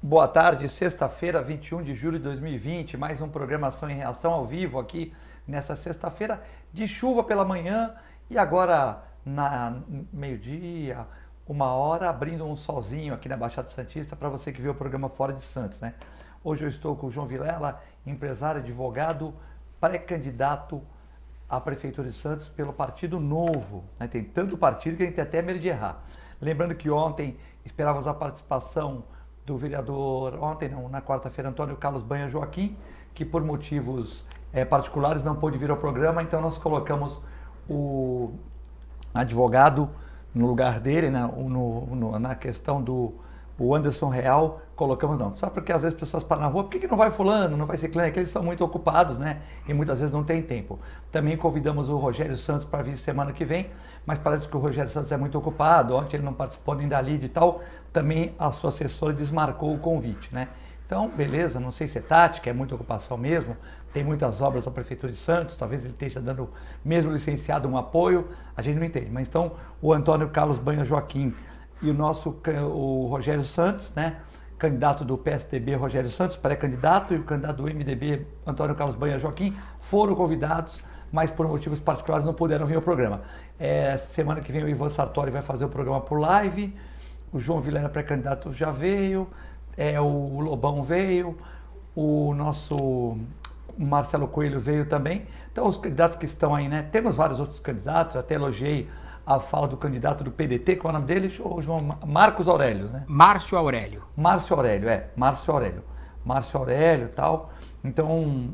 Boa tarde, sexta-feira, 21 de julho de 2020, mais um Programação em Reação ao vivo aqui nessa sexta-feira de chuva pela manhã e agora na meio-dia, 1 hora, abrindo um solzinho aqui na Baixada Santista para você que vê o programa fora de Santos, né? Hoje eu estou com o João Vilela, empresário, advogado, pré-candidato à Prefeitura de Santos pelo Partido Novo, né? Tem tanto partido que a gente tem até medo de errar. Lembrando que ontem esperávamos a participação do vereador, ontem não, na quarta-feira, Antônio Carlos Banha Joaquim, que por motivos particulares não pôde vir ao programa, então nós colocamos o advogado no lugar dele, né, na questão do Anderson Real, colocamos não. Só porque às vezes as pessoas param na rua, por que não vai fulano, não vai ciclano? É que eles são muito ocupados, né? E muitas vezes não tem tempo. Também convidamos o Rogério Santos para vir semana que vem, mas parece que o Rogério Santos é muito ocupado, ontem ele não participou nem da lide e tal, também a sua assessora desmarcou o convite, né? Então, beleza, não sei se é tática, é muita ocupação mesmo, tem muitas obras da Prefeitura de Santos, talvez ele esteja dando, mesmo licenciado, um apoio, a gente não entende. Mas então, o Antônio Carlos Banha Joaquim e o Rogério Santos, né, candidato do PSDB, Rogério Santos, pré-candidato, e o candidato do MDB, Antônio Carlos Banha Joaquim, foram convidados, mas por motivos particulares não puderam vir ao programa. Semana que vem o Ivan Sartori vai fazer o programa por live, o João Vilela, pré-candidato, já veio, o Lobão veio, o nosso Marcelo Coelho veio também. Então, os candidatos que estão aí, né? Temos vários outros candidatos, eu até elogiei a fala do candidato do PDT, qual é o nome dele? João Marcos Aurélio, né? Márcio Aurélio. Márcio Aurélio, Márcio Aurélio. Márcio Aurélio e tal. Então,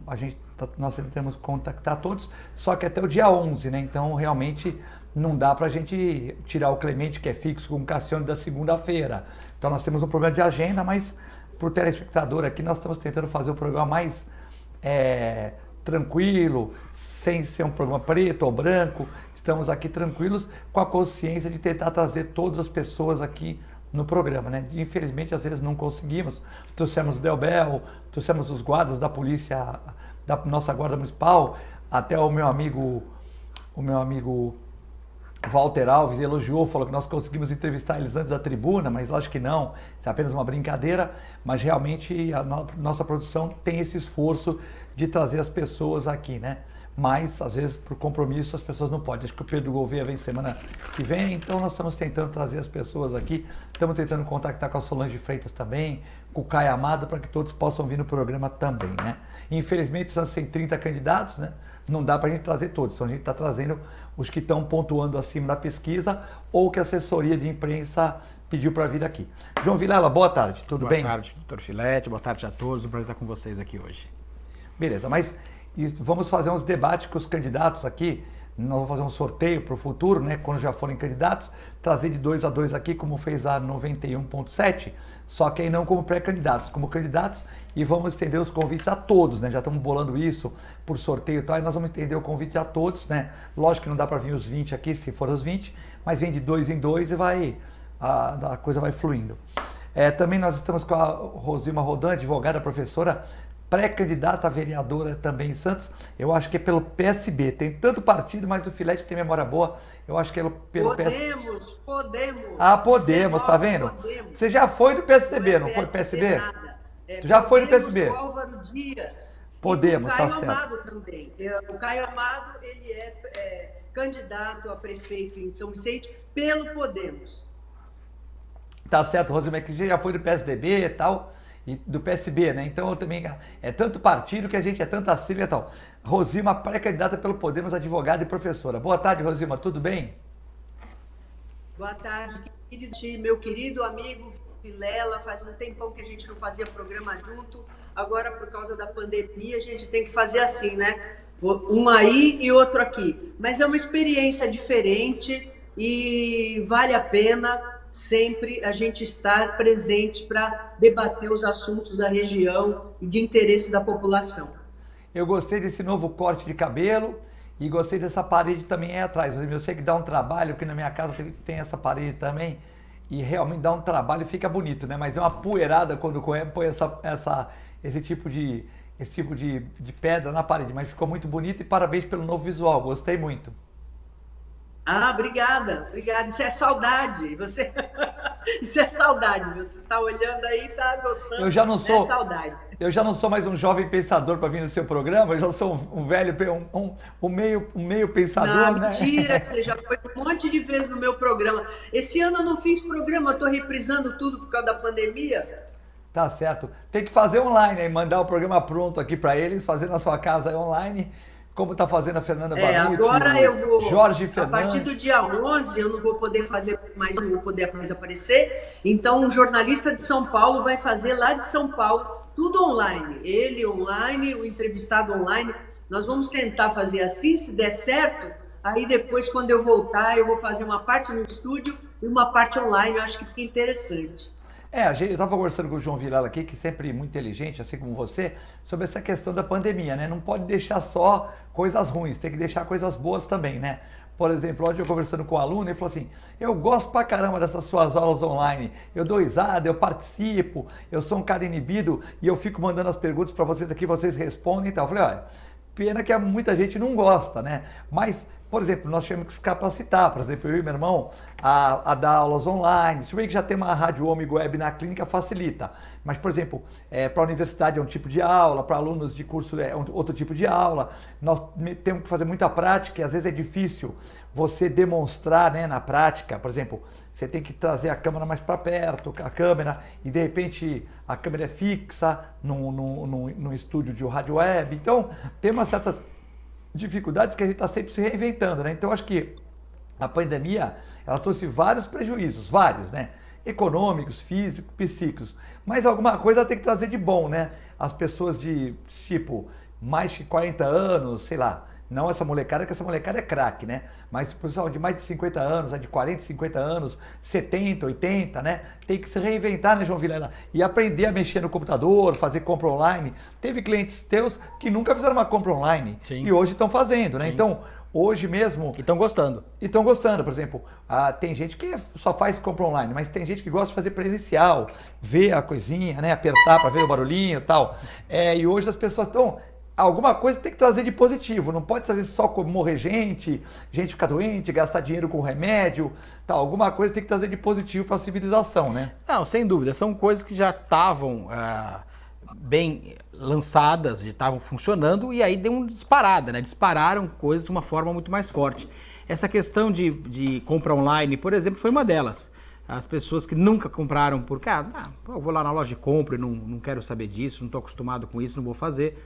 nós temos que contactar todos, só que até o dia 11, né? Então, realmente, não dá pra gente tirar o Clemente, que é fixo, com o Cassiano da segunda-feira. Então, nós temos um problema de agenda, mas pro telespectador aqui, nós estamos tentando fazer o programa mais tranquilo, sem ser um programa preto ou branco. Estamos aqui tranquilos com a consciência de tentar trazer todas as pessoas aqui no programa, né? Infelizmente, às vezes não conseguimos. Trouxemos o Delbel, trouxemos os guardas da polícia, da nossa guarda municipal, até o meu amigo Walter Alves elogiou, falou que nós conseguimos entrevistar eles antes da tribuna, mas acho que não, isso é apenas uma brincadeira, mas realmente a nossa produção tem esse esforço de trazer as pessoas aqui, né? Mas, às vezes, por compromisso, as pessoas não podem. Acho que o Pedro Gouveia vem semana que vem, então nós estamos tentando trazer as pessoas aqui, estamos tentando contactar com a Solange Freitas também, com o Caio Amado, para que todos possam vir no programa também, né? Infelizmente, são 130 candidatos, né? Não dá para a gente trazer todos, então a gente está trazendo os que estão pontuando acima da pesquisa ou que a assessoria de imprensa pediu para vir aqui. João Vilela, boa tarde, tudo bem? Boa tarde, doutor Filete, boa tarde a todos, um prazer estar com vocês aqui hoje. Beleza, mas vamos fazer uns debates com os candidatos aqui, nós vamos fazer um sorteio para o futuro, né, quando já forem candidatos, trazer de 2 a 2 aqui, como fez a 91.7, só que aí não como pré-candidatos, como candidatos, e vamos estender os convites a todos, né, já estamos bolando isso por sorteio e tal, e nós vamos estender o convite a todos, né, lógico que não dá para vir os 20 aqui, se for os 20, mas vem de 2 em 2 e a coisa vai fluindo. Também nós estamos com a Rosima Rodan, advogada, professora, pré-candidata a vereadora também em Santos, eu acho que é pelo PSB, tem tanto partido, mas o Filete tem memória boa, eu acho que é pelo PSB. Podemos. Ah, Podemos, tá vendo? Podemos. Você já foi do PSDB, não foi do PSB? Nada. Tu já foi do PSB? Álvaro Dias. Podemos, tá certo. O Caio certo. Amado também. O Caio Amado, ele é candidato a prefeito em São Vicente pelo Podemos. Tá certo, Rosemary, que você já foi do PSDB e tal, e do PSB, né? Então eu também, é tanto partido que a gente é tanta sigla e tal. Rosima, pré-candidata pelo Podemos, advogada e professora. Boa tarde, Rosima, tudo bem? Boa tarde, meu querido amigo Vilela. Faz um tempão que a gente não fazia programa junto. Agora, por causa da pandemia, a gente tem que fazer assim, né? Um aí e outro aqui. Mas é uma experiência diferente e vale a pena sempre a gente estar presente para debater os assuntos da região e de interesse da população. Eu gostei desse novo corte de cabelo e gostei dessa parede também aí atrás. Eu sei que dá um trabalho, porque na minha casa tem essa parede também e realmente dá um trabalho e fica bonito, né? Mas é uma poeirada quando põe esse tipo de pedra na parede, mas ficou muito bonito e parabéns pelo novo visual, gostei muito. Ah, obrigada. Isso é saudade. Você Isso é saudade, viu? Você está olhando aí, está gostando. Eu já não sou. É saudade. Eu já não sou mais um jovem pensador para vir no seu programa, eu já sou um velho, um meio pensador, Não, né? mentira, que você já foi um monte de vezes no meu programa. Esse ano eu não fiz programa, eu estou reprisando tudo por causa da pandemia. Tá certo. Tem que fazer online, aí, mandar o programa pronto aqui para eles, fazer na sua casa online, como tá fazendo a Fernanda Vanucci, Agora eu vou, Jorge a Fernandes. partir do dia 11, eu não vou poder fazer mais, não vou poder mais aparecer, então um jornalista de São Paulo vai fazer lá de São Paulo, tudo online, ele online, o entrevistado online, nós vamos tentar fazer assim, se der certo, aí depois quando eu voltar, eu vou fazer uma parte no estúdio e uma parte online, eu acho que fica interessante. Eu estava conversando com o João Vilela aqui, que sempre é muito inteligente, assim como você, sobre essa questão da pandemia, né? Não pode deixar só coisas ruins, tem que deixar coisas boas também, né? Por exemplo, ontem eu conversando com um aluno, ele falou assim, eu gosto pra caramba dessas suas aulas online, eu dou risada, eu participo, eu sou um cara inibido e eu fico mandando as perguntas para vocês aqui, vocês respondem e tal. Eu falei, olha, pena que muita gente não gosta, né? Mas, por exemplo, nós tivemos que se capacitar, por exemplo, eu e meu irmão, a dar aulas online. Se bem que já tem uma rádio ômega web na clínica, facilita. Mas, por exemplo, para a universidade é um tipo de aula, para alunos de curso é outro tipo de aula. Nós temos que fazer muita prática e às vezes é difícil você demonstrar, né, na prática. Por exemplo, você tem que trazer a câmera mais para perto, a câmera, e de repente a câmera é fixa no estúdio de rádio web. Então, tem umas certas dificuldades que a gente está sempre se reinventando, né? Então, acho que a pandemia, ela trouxe vários prejuízos, vários, né? Econômicos, físicos, psíquicos, mas alguma coisa ela tem que trazer de bom, né? As pessoas de, tipo, mais de 40 anos, sei lá, não essa molecada, que essa molecada é craque, né? Mas o pessoal de mais de 50 anos, de 40, 50 anos, 70, 80, né? Tem que se reinventar, né, João Vilela? E aprender a mexer no computador, fazer compra online. Teve clientes teus que nunca fizeram uma compra online. Sim. E hoje estão fazendo, né? Sim. Então, hoje mesmo... E estão gostando. E estão gostando, por exemplo. Tem gente que só faz compra online, mas tem gente que gosta de fazer presencial, ver a coisinha, né? Apertar para ver o barulhinho e tal. E hoje as pessoas estão... Alguma coisa tem que trazer de positivo, não pode trazer só como morrer gente ficar doente, gastar dinheiro com remédio, tal. Alguma coisa tem que trazer de positivo para a civilização, né? Não, sem dúvida, são coisas que já estavam bem lançadas, já estavam funcionando e aí deu uma disparada, né? Dispararam coisas de uma forma muito mais forte. Essa questão de compra online, por exemplo, foi uma delas. As pessoas que nunca compraram porque, eu vou lá na loja de compra, não quero saber disso, não estou acostumado com isso, não vou fazer.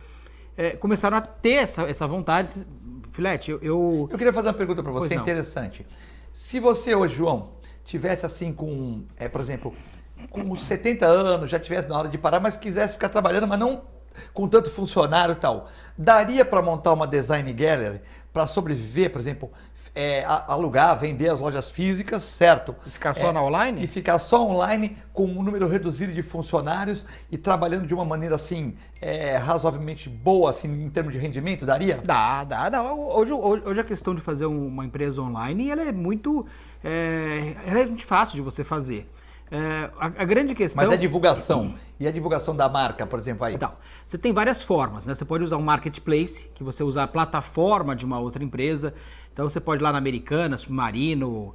Começaram a ter essa vontade. Filete, eu queria fazer uma pergunta para você, interessante. Se você hoje, João, tivesse assim com, por exemplo, com uns 70 anos, já tivesse na hora de parar, mas quisesse ficar trabalhando, mas não com tanto funcionário e tal, daria para montar uma design gallery para sobreviver, por exemplo, alugar, vender as lojas físicas, certo? E ficar só na online? E ficar só online com um número reduzido de funcionários e trabalhando de uma maneira assim, razoavelmente boa, assim, em termos de rendimento, daria? Dá. Hoje a questão de fazer uma empresa online, ela é muito fácil de você fazer. A grande questão... Mas a divulgação, e a divulgação da marca, por exemplo, aí? Então, você tem várias formas, né? Você pode usar um marketplace, que você usa a plataforma de uma outra empresa. Então você pode ir lá na Americana, Submarino,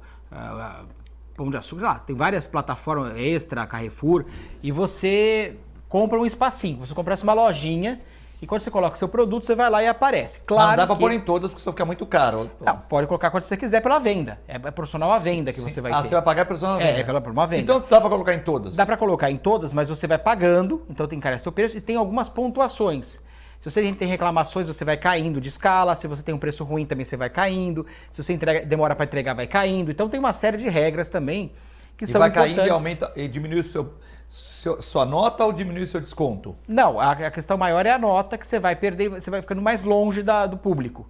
Pão de Açúcar, lá, tem várias plataformas, Extra, Carrefour, e você compra um espacinho, você comprasse uma lojinha, e quando você coloca seu produto, você vai lá e aparece. Claro, não dá para pôr em todas, porque senão fica muito caro. Não, pode colocar quando você quiser pela venda. É proporcional à venda que você vai ter. Você vai pagar proporcional à venda. Por uma venda. Então dá para colocar em todas? Dá para colocar em todas, mas você vai pagando, então tem que encarecer seu preço, e tem algumas pontuações. Se você tem reclamações, você vai caindo de escala. Se você tem um preço ruim, também você vai caindo. Se você demora para entregar, vai caindo. Então tem uma série de regras também que são importantes. Vai caindo e aumenta e diminui sua nota ou diminui o seu desconto? Não, a questão maior é a nota que você vai perder, você vai ficando mais longe do público.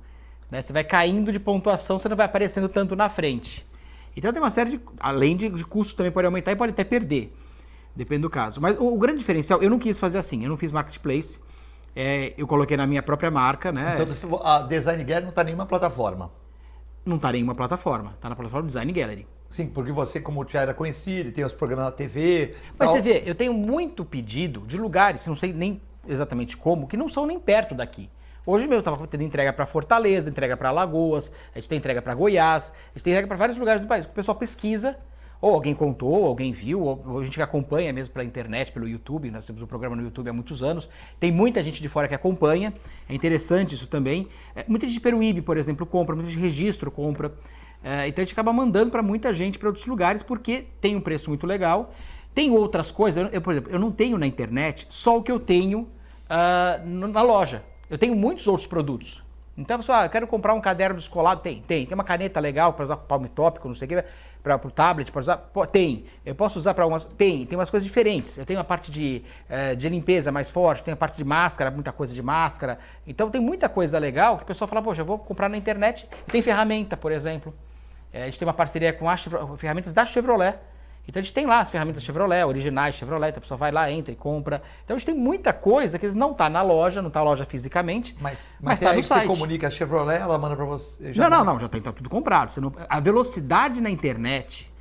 Né? Você vai caindo de pontuação, você não vai aparecendo tanto na frente. Então tem uma série de... Além de custo também pode aumentar e pode até perder. Depende do caso. Mas o grande diferencial, eu não quis fazer assim, eu não fiz marketplace. Eu coloquei na minha própria marca, né? Então a Design Gallery não está em nenhuma plataforma? Não está em nenhuma plataforma, está na plataforma Design Gallery. Sim, porque você, como já era conhecido, tem os programas na TV... Mas você vê, eu tenho muito pedido de lugares, não sei nem exatamente como, que não são nem perto daqui. Hoje mesmo eu estava tendo entrega para Fortaleza, entrega para Alagoas, a gente tem entrega para Goiás, a gente tem entrega para vários lugares do país. O pessoal pesquisa, Ou alguém contou, ou alguém viu, ou a gente que acompanha mesmo pela internet, pelo YouTube. Nós temos um programa no YouTube há muitos anos. Tem muita gente de fora que acompanha. É interessante isso também. Muita gente de Peruíbe, por exemplo, compra. Muita gente de Registro compra. Então a gente acaba mandando para muita gente para outros lugares porque tem um preço muito legal. Tem outras coisas. Por exemplo, eu não tenho na internet só o que eu tenho na loja. Eu tenho muitos outros produtos. Então, pessoal, eu quero comprar um caderno descolado. Tem uma caneta legal para usar para palme tópico, não sei o que, para o tablet, para usar. Tem. Eu posso usar para algumas. Tem umas coisas diferentes. Eu tenho a parte de limpeza mais forte, tem a parte de máscara, muita coisa de máscara. Então, tem muita coisa legal que o pessoal fala, poxa, eu vou comprar na internet. E tem ferramenta, por exemplo. A gente tem uma parceria com as ferramentas da Chevrolet. Então a gente tem lá as ferramentas Chevrolet, originais Chevrolet, então a pessoa vai lá, entra e compra. Então a gente tem muita coisa que não está na loja, não está na loja fisicamente, mas tá no site. Você comunica a Chevrolet, ela manda para você? Não, já tá tudo comprado. A velocidade na internet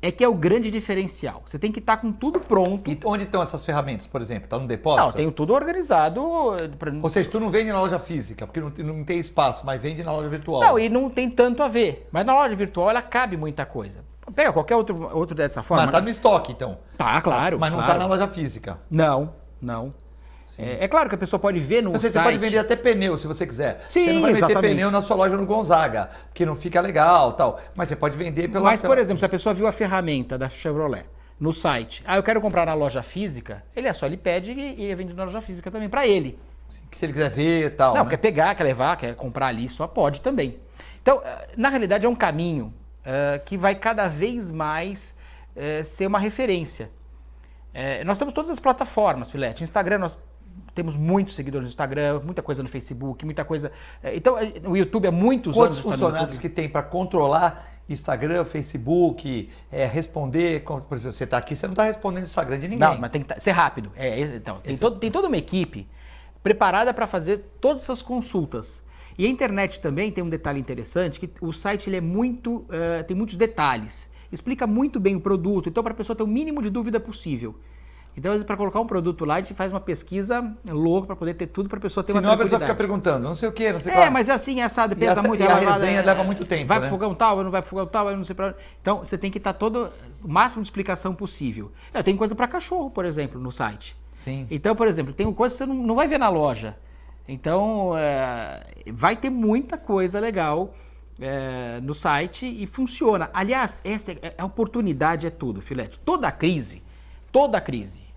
é que é o grande diferencial. Você tem que estar com tudo pronto. E onde estão essas ferramentas, por exemplo? Está no depósito? Não, tenho tudo organizado. Ou seja, tu não vende na loja física, porque não tem espaço, mas vende na loja virtual. Não, e não tem tanto a ver. Mas na loja virtual ela cabe muita coisa. Pega qualquer outro dessa forma. Mas tá no estoque, então. Tá, claro. Mas não claro. tá na loja física. Não. É claro que a pessoa pode ver no site. Você pode vender até pneu, se você quiser. Sim, você não vai exatamente. meter pneu na sua loja no Gonzaga, porque não fica legal tal. Mas você pode vender pela... Por exemplo, se a pessoa viu a ferramenta da Chevrolet no site, eu quero comprar na loja física, ele pede e é vendido na loja física também, para ele. Se ele quiser ver e tal. Não, quer pegar, quer levar, quer comprar ali, só pode também. Então, na realidade, é um caminho que vai cada vez mais ser uma referência. Nós temos todas as plataformas, Filete. Instagram, nós temos muitos seguidores no Instagram, muita coisa no Facebook, muita coisa... Então, o YouTube há muitos Quantos anos... funcionários que tem para controlar Instagram, Facebook, responder... Por exemplo, você está aqui, você não está respondendo o Instagram de ninguém. Não, mas tem que ser rápido. Então, tem toda uma equipe preparada para fazer todas essas consultas. E a internet também tem um detalhe interessante, que o site ele é muito, tem muitos detalhes. Explica muito bem o produto, então para a pessoa ter o mínimo de dúvida possível. Então, às vezes, para colocar um produto lá, a gente faz uma pesquisa louca para poder ter tudo para a pessoa ter uma tranquilidade. Senão a pessoa fica perguntando, não sei o quê, não sei o que. Mas é assim, assado, pesa muito. E a resenha leva muito tempo, vai pro fogão tal, não vai pro fogão tal, não sei pra onde. Então, você tem que estar todo o máximo de explicação possível. Tem coisa para cachorro, por exemplo, no site. Sim. Então, por exemplo, tem coisa que você não vai ver na loja. Então, vai ter muita coisa legal no site e funciona. Aliás, a oportunidade é tudo, Filete. Toda crise,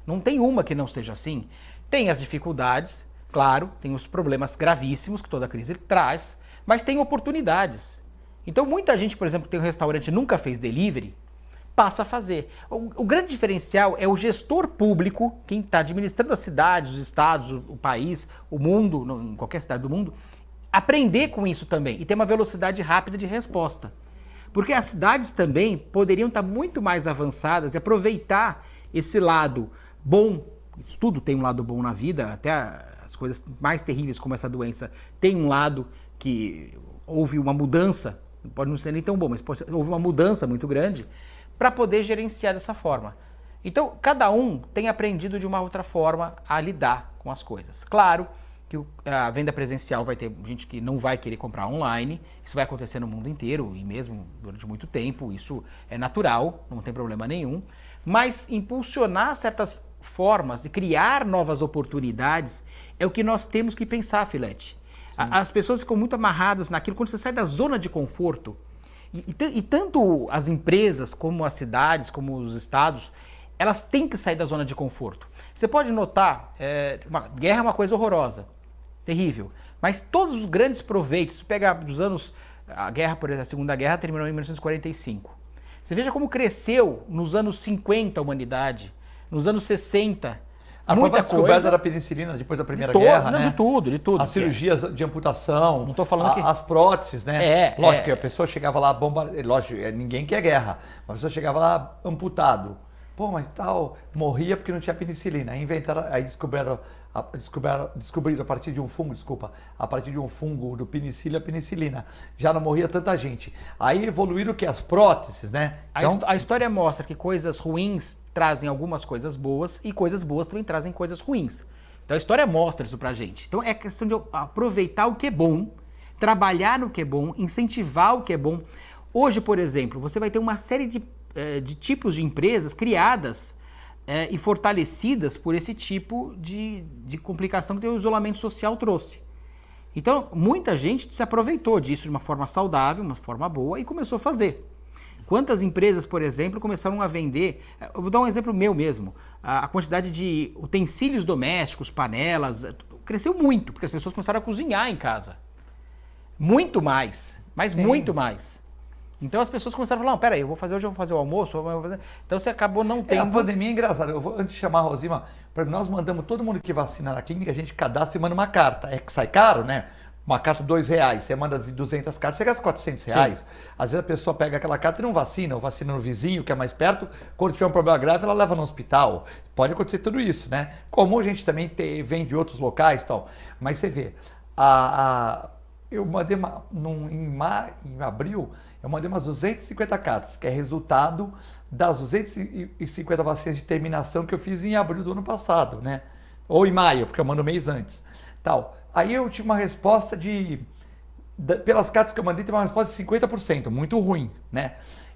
não tem uma que não seja assim. Tem as dificuldades, claro, tem os problemas gravíssimos que toda crise traz, mas tem oportunidades. Então, muita gente, por exemplo, que tem um restaurante e nunca fez delivery, passa a fazer. O grande diferencial é o gestor público, quem está administrando as cidades, os estados, o país, o mundo, em qualquer cidade do mundo, aprender com isso também e ter uma velocidade rápida de resposta. Porque as cidades também poderiam estar muito mais avançadas e aproveitar esse lado bom. Tudo tem um lado bom na vida, até as coisas mais terríveis como essa doença tem um lado que houve uma mudança, pode não ser nem tão bom, mas houve uma mudança muito grande para poder gerenciar dessa forma. Então, cada um tem aprendido de uma outra forma a lidar com as coisas. Claro que a venda presencial vai ter gente que não vai querer comprar online, isso vai acontecer no mundo inteiro e mesmo durante muito tempo, isso é natural, não tem problema nenhum, mas impulsionar certas formas de criar novas oportunidades é o que nós temos que pensar, Filete. As pessoas ficam muito amarradas naquilo, quando você sai da zona de conforto, e tanto as empresas, como as cidades, como os estados, elas têm que sair da zona de conforto. Você pode notar, guerra é uma coisa horrorosa, terrível, mas todos os grandes proveitos, se pegar dos anos, a guerra, por exemplo, a Segunda Guerra terminou em 1945. Você veja como cresceu nos anos 50 a humanidade, nos anos 60, a própria descoberta da penicilina depois da Primeira Guerra, né? De tudo. As cirurgias de amputação, não tô falando as próteses, né? Lógico que a pessoa chegava lá, lógico, ninguém quer guerra, mas a pessoa chegava lá amputado. Pô, mas tal, morria porque não tinha penicilina. Aí descobriram a partir de um fungo do penicillium, a penicilina. Já não morria tanta gente. Aí evoluíram o que? As próteses, né? Então, a história mostra que coisas ruins trazem algumas coisas boas e coisas boas também trazem coisas ruins. Então a história mostra isso pra gente. Então é questão de aproveitar o que é bom, trabalhar no que é bom, incentivar o que é bom. Hoje, por exemplo, você vai ter uma série de de tipos de empresas criadas e fortalecidas por esse tipo de complicação que o isolamento social trouxe. Então, muita gente se aproveitou disso de uma forma saudável, uma forma boa, e começou a fazer. Quantas empresas, por exemplo, começaram a vender... Eu vou dar um exemplo meu mesmo. A quantidade de utensílios domésticos, panelas, cresceu muito, porque as pessoas começaram a cozinhar em casa. Muito mais, mas Sim. muito mais. Então as pessoas começaram a falar, não, peraí, hoje eu vou fazer o almoço, então você acabou não tendo... A pandemia é engraçada. Antes de chamar a Rosima, nós mandamos todo mundo que vacina na clínica, a gente cadastra e manda uma carta. É que sai caro, né? Uma carta R$2, você manda 200 cartas, você gasta R$400. Sim. Às vezes a pessoa pega aquela carta e não vacina, ou vacina no vizinho, que é mais perto. Quando tiver um problema grave, ela leva no hospital. Pode acontecer tudo isso, né? Como a gente também vem de outros locais e tal. Mas você vê, eu mandei em abril, eu mandei umas 250 cartas, que é resultado das 250 vacinas de terminação que eu fiz em abril do ano passado, né? Ou em maio, porque eu mando um mês antes. Tal. Aí eu tive uma resposta pelas cartas que eu mandei, teve uma resposta de 50%, muito ruim, né?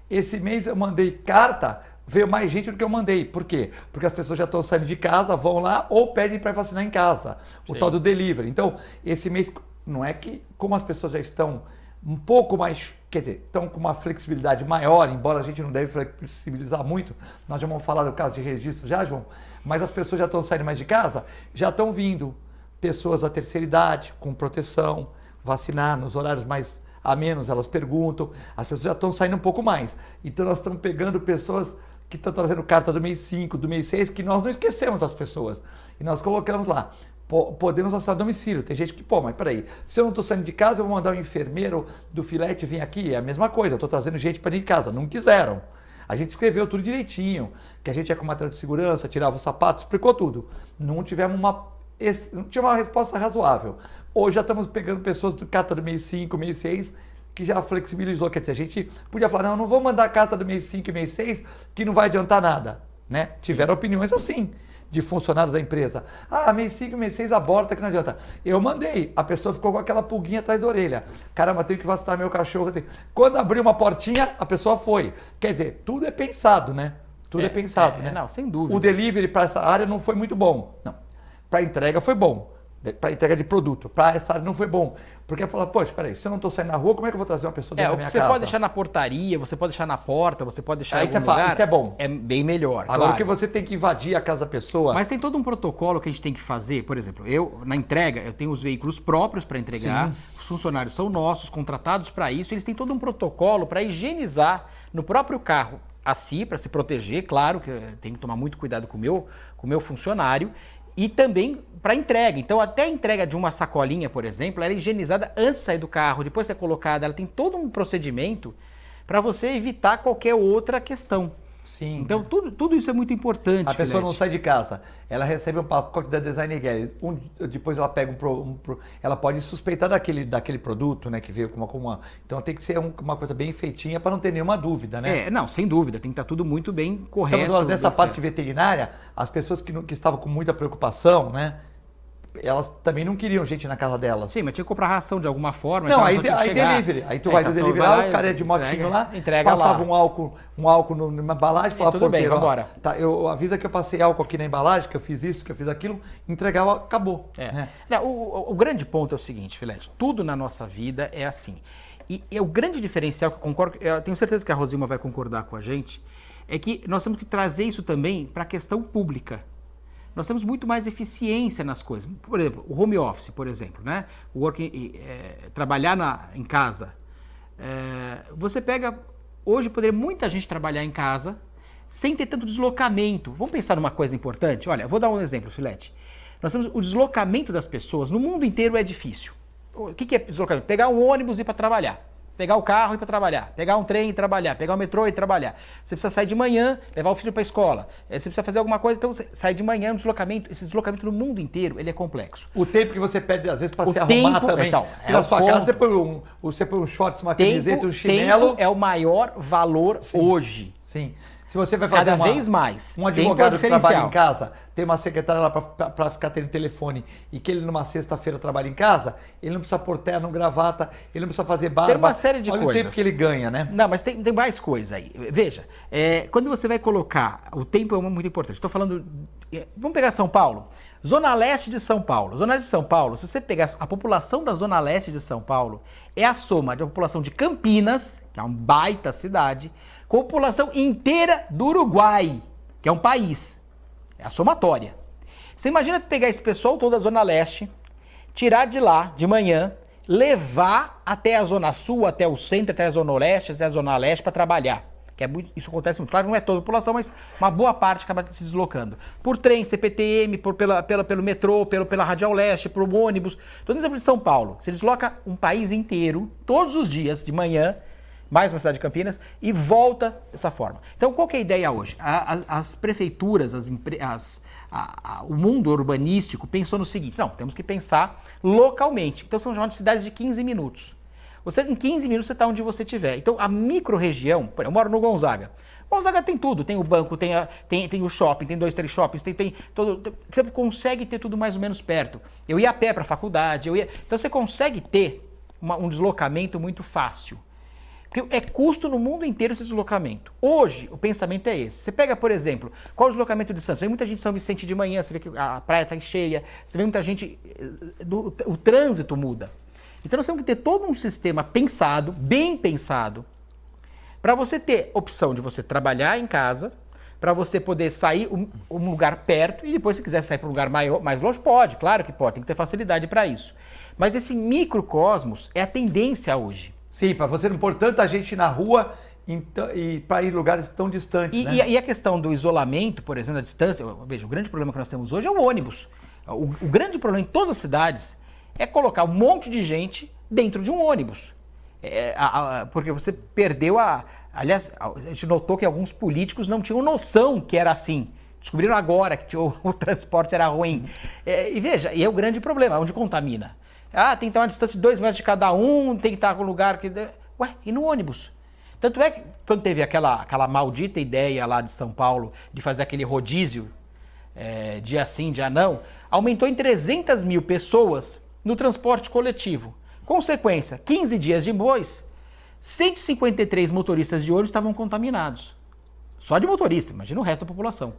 Esse mês eu mandei carta, veio mais gente do que eu mandei. Por quê? Porque as pessoas já estão saindo de casa, vão lá ou pedem para vacinar em casa. O tal do delivery. Então, esse mês, não é que, como as pessoas já estão um pouco mais, quer dizer, estão com uma flexibilidade maior, embora a gente não deve flexibilizar muito, nós já vamos falar do caso de registro já, João, mas as pessoas já estão saindo mais de casa, já estão vindo pessoas da terceira idade, com proteção, vacinar nos horários mais a menos, elas perguntam, as pessoas já estão saindo um pouco mais. Então nós estamos pegando pessoas que estão trazendo carta do mês 5, do mês 6, que nós não esquecemos as pessoas. E nós colocamos lá, podemos acessar domicílio. Tem gente que, mas peraí, se eu não estou saindo de casa, eu vou mandar um enfermeiro do filete vir aqui, é a mesma coisa, eu estou trazendo gente para dentro de casa. Não quiseram. A gente escreveu tudo direitinho, que a gente ia com material de segurança, tirava os sapatos, explicou tudo. Não tivemos não tinha uma resposta razoável. Hoje já estamos pegando pessoas do carta do mês 5, mês 6, que já flexibilizou. Quer dizer, a gente podia falar, não vou mandar a carta do mês 5 e mês 6, que não vai adiantar nada. Né? Tiveram opiniões assim, de funcionários da empresa. Mês 5, mês 6 aborta, que não adianta. Eu mandei, a pessoa ficou com aquela pulguinha atrás da orelha. Caramba, tenho que vacinar meu cachorro. Quando abriu uma portinha, a pessoa foi. Quer dizer, tudo é pensado, né? Tudo é pensado, né? Não, sem dúvida. O delivery para essa área não foi muito bom. Não. Para entrega foi bom, para entrega de produto. Para essa área não foi bom. Porque fala, poxa, peraí, se eu não estou saindo na rua, como é que eu vou trazer uma pessoa dentro da minha casa? Você pode deixar na portaria, você pode deixar na porta, você pode deixar em algum lugar. Isso é bom. É bem melhor. Agora claro. que você tem que invadir a casa da pessoa... Mas tem todo um protocolo que a gente tem que fazer. Por exemplo, na entrega, eu tenho os veículos próprios para entregar. Sim. Os funcionários são nossos, contratados para isso. Eles têm todo um protocolo para higienizar no próprio carro a si, para se proteger. Claro que eu tenho que tomar muito cuidado com o meu funcionário. E também para entrega. Então, até a entrega de uma sacolinha, por exemplo, ela é higienizada antes de sair do carro, depois de ser colocada. Ela tem todo um procedimento para você evitar qualquer outra questão. Sim. Então, tudo isso é muito importante. A pessoa não sai de casa, ela recebe um pacote da Design Gallery, depois ela pega ela pode suspeitar daquele produto, né, que veio com uma... Então tem que ser uma coisa bem feitinha para não ter nenhuma dúvida, né? Não, sem dúvida, tem que estar tudo muito bem correto. Estamos falando dessa parte veterinária, as pessoas que estavam com muita preocupação, né? Elas também não queriam gente na casa delas. Sim, mas tinha que comprar ração de alguma forma. Não, aí delivery. Aí tu vai do delivery lá, o cara é de motinho lá, passava lá. um álcool numa embalagem, falava, porteiro, tá, eu avisa que eu passei álcool aqui na embalagem, que eu fiz isso, que eu fiz aquilo, entregava, acabou. Né? Não, o grande ponto é o seguinte, Filete, tudo na nossa vida é assim. E o grande diferencial, que eu concordo, eu tenho certeza que a Rosima vai concordar com a gente, é que nós temos que trazer isso também para a questão pública. Nós temos muito mais eficiência nas coisas. Por exemplo, o home office, por exemplo, né? Trabalhar em casa. Você pega... Hoje poderia muita gente trabalhar em casa sem ter tanto deslocamento. Vamos pensar numa coisa importante? Olha, vou dar um exemplo, Filete. Nós temos o deslocamento das pessoas. No mundo inteiro é difícil. O que é deslocamento? Pegar um ônibus e ir para trabalhar. Pegar o carro e ir para trabalhar, pegar um trem e trabalhar, pegar o metrô e trabalhar. Você precisa sair de manhã, levar o filho para a escola. Você precisa fazer alguma coisa, então você sai de manhã, deslocamento. Esse deslocamento no mundo inteiro, ele é complexo. O tempo que você pede, às vezes, para se arrumar também. Então, na sua casa, você põe um shorts, uma camiseta, um chinelo. Tempo é o maior valor hoje. Sim. Se você vai fazer cada vez mais. um advogado que trabalha em casa, tem uma secretária lá para ficar tendo telefone e que ele numa sexta-feira trabalha em casa, ele não precisa pôr terno, gravata, ele não precisa fazer barba. Tem uma série de coisas. Olha o tempo que ele ganha, né? Não, mas tem mais coisa aí. Veja, quando você vai colocar, o tempo é muito importante. Estou falando, vamos pegar São Paulo. Zona Leste de São Paulo. Zona Leste de São Paulo, se você pegar a população da Zona Leste de São Paulo, é a soma da população de Campinas, que é uma baita cidade, com a população inteira do Uruguai, que é um país. É a somatória. Você imagina pegar esse pessoal todo da Zona Leste, tirar de lá de manhã, levar até a Zona Sul, até o centro, até a Zona Oeste, até a Zona Leste para trabalhar. Isso acontece muito, claro, não é toda a população, mas uma boa parte acaba se deslocando. Por trem, CPTM, pelo metrô, pela Radial Leste, por ônibus. Todo exemplo de São Paulo. Você desloca um país inteiro, todos os dias, de manhã, mais uma cidade de Campinas, e volta dessa forma. Então, qual que é a ideia hoje? As prefeituras, o mundo urbanístico pensou no seguinte: não, temos que pensar localmente. Então, são chamadas de cidades de 15 minutos. Em 15 minutos você está onde você estiver. Então, a micro-região, eu moro no Gonzaga. Gonzaga tem tudo, tem o banco, tem o shopping, tem 2, 3 shoppings, tem todo, você consegue ter tudo mais ou menos perto. Eu ia a pé para a faculdade, então você consegue ter um deslocamento muito fácil. Porque é custo no mundo inteiro esse deslocamento. Hoje, o pensamento é esse. Você pega, por exemplo, qual o deslocamento de Santos? Vem muita gente de São Vicente de manhã, você vê que a praia está cheia, você vê muita gente, o trânsito muda. Então nós temos que ter todo um sistema pensado, bem pensado, para você ter opção de você trabalhar em casa, para você poder sair um lugar perto e depois se quiser sair para um lugar mais longe, pode, claro que pode, tem que ter facilidade para isso. Mas esse microcosmos é a tendência hoje. Sim, para você não pôr tanta gente na rua e para ir em lugares tão distantes, né? E a questão do isolamento, por exemplo, da distância, veja, o grande problema que nós temos hoje é o ônibus. O grande problema em todas as cidades é colocar um monte de gente dentro de um ônibus. Porque você perdeu Aliás, a gente notou que alguns políticos não tinham noção que era assim. Descobriram agora que o transporte era ruim. E veja, e é o grande problema, onde contamina. Tem que estar uma distância de 2 metros de cada um, tem que estar com um lugar que... Ué, e no ônibus? Tanto é que quando teve aquela maldita ideia lá de São Paulo de fazer aquele rodízio, dia sim, dia não, aumentou em 300 mil pessoas no transporte coletivo. Consequência, 15 dias depois, 153 motoristas de ônibus estavam contaminados. Só de motorista, imagina o resto da população.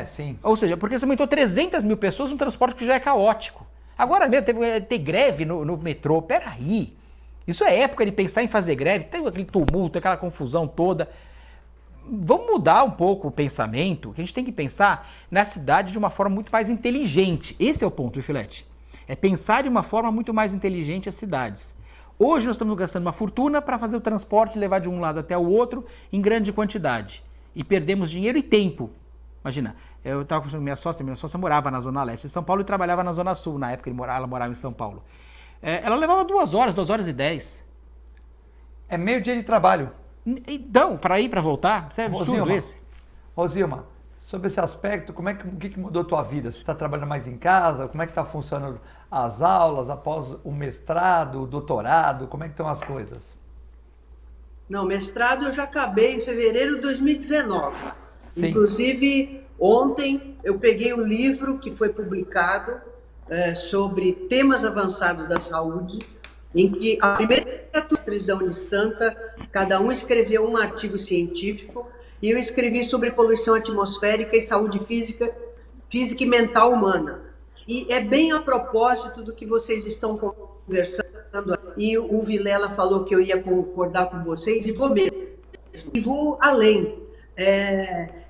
Sim. Ou seja, porque você aumentou 300 mil pessoas num transporte que já é caótico. Agora mesmo, ter greve no metrô, peraí. Isso é época de pensar em fazer greve, tem aquele tumulto, aquela confusão toda. Vamos mudar um pouco o pensamento, que a gente tem que pensar na cidade de uma forma muito mais inteligente. Esse é o ponto, Filete. É pensar de uma forma muito mais inteligente as cidades. Hoje nós estamos gastando uma fortuna para fazer o transporte, levar de um lado até o outro em grande quantidade. E perdemos dinheiro e tempo. Imagina, eu estava com minha sócia morava na Zona Leste de São Paulo e trabalhava na Zona Sul, na época ela morava em São Paulo. Ela levava 2 horas e 10. É meio dia de trabalho. Então, para ir, para voltar, isso é absurdo esse. Rosilma, sobre esse aspecto, o que mudou a tua vida? Você está trabalhando mais em casa? Como é que está funcionando as aulas após o mestrado, o doutorado? Como é que estão as coisas? Não, mestrado eu já acabei em fevereiro de 2019. Sim. Inclusive, ontem eu peguei o livro que foi publicado sobre temas avançados da saúde, em que a primeira turma da Unisanta, cada um escreveu um artigo científico, e eu escrevi sobre poluição atmosférica e saúde física e mental humana. E é bem a propósito do que vocês estão conversando, e o Vilela falou que eu ia concordar com vocês, e vou mesmo, e vou além.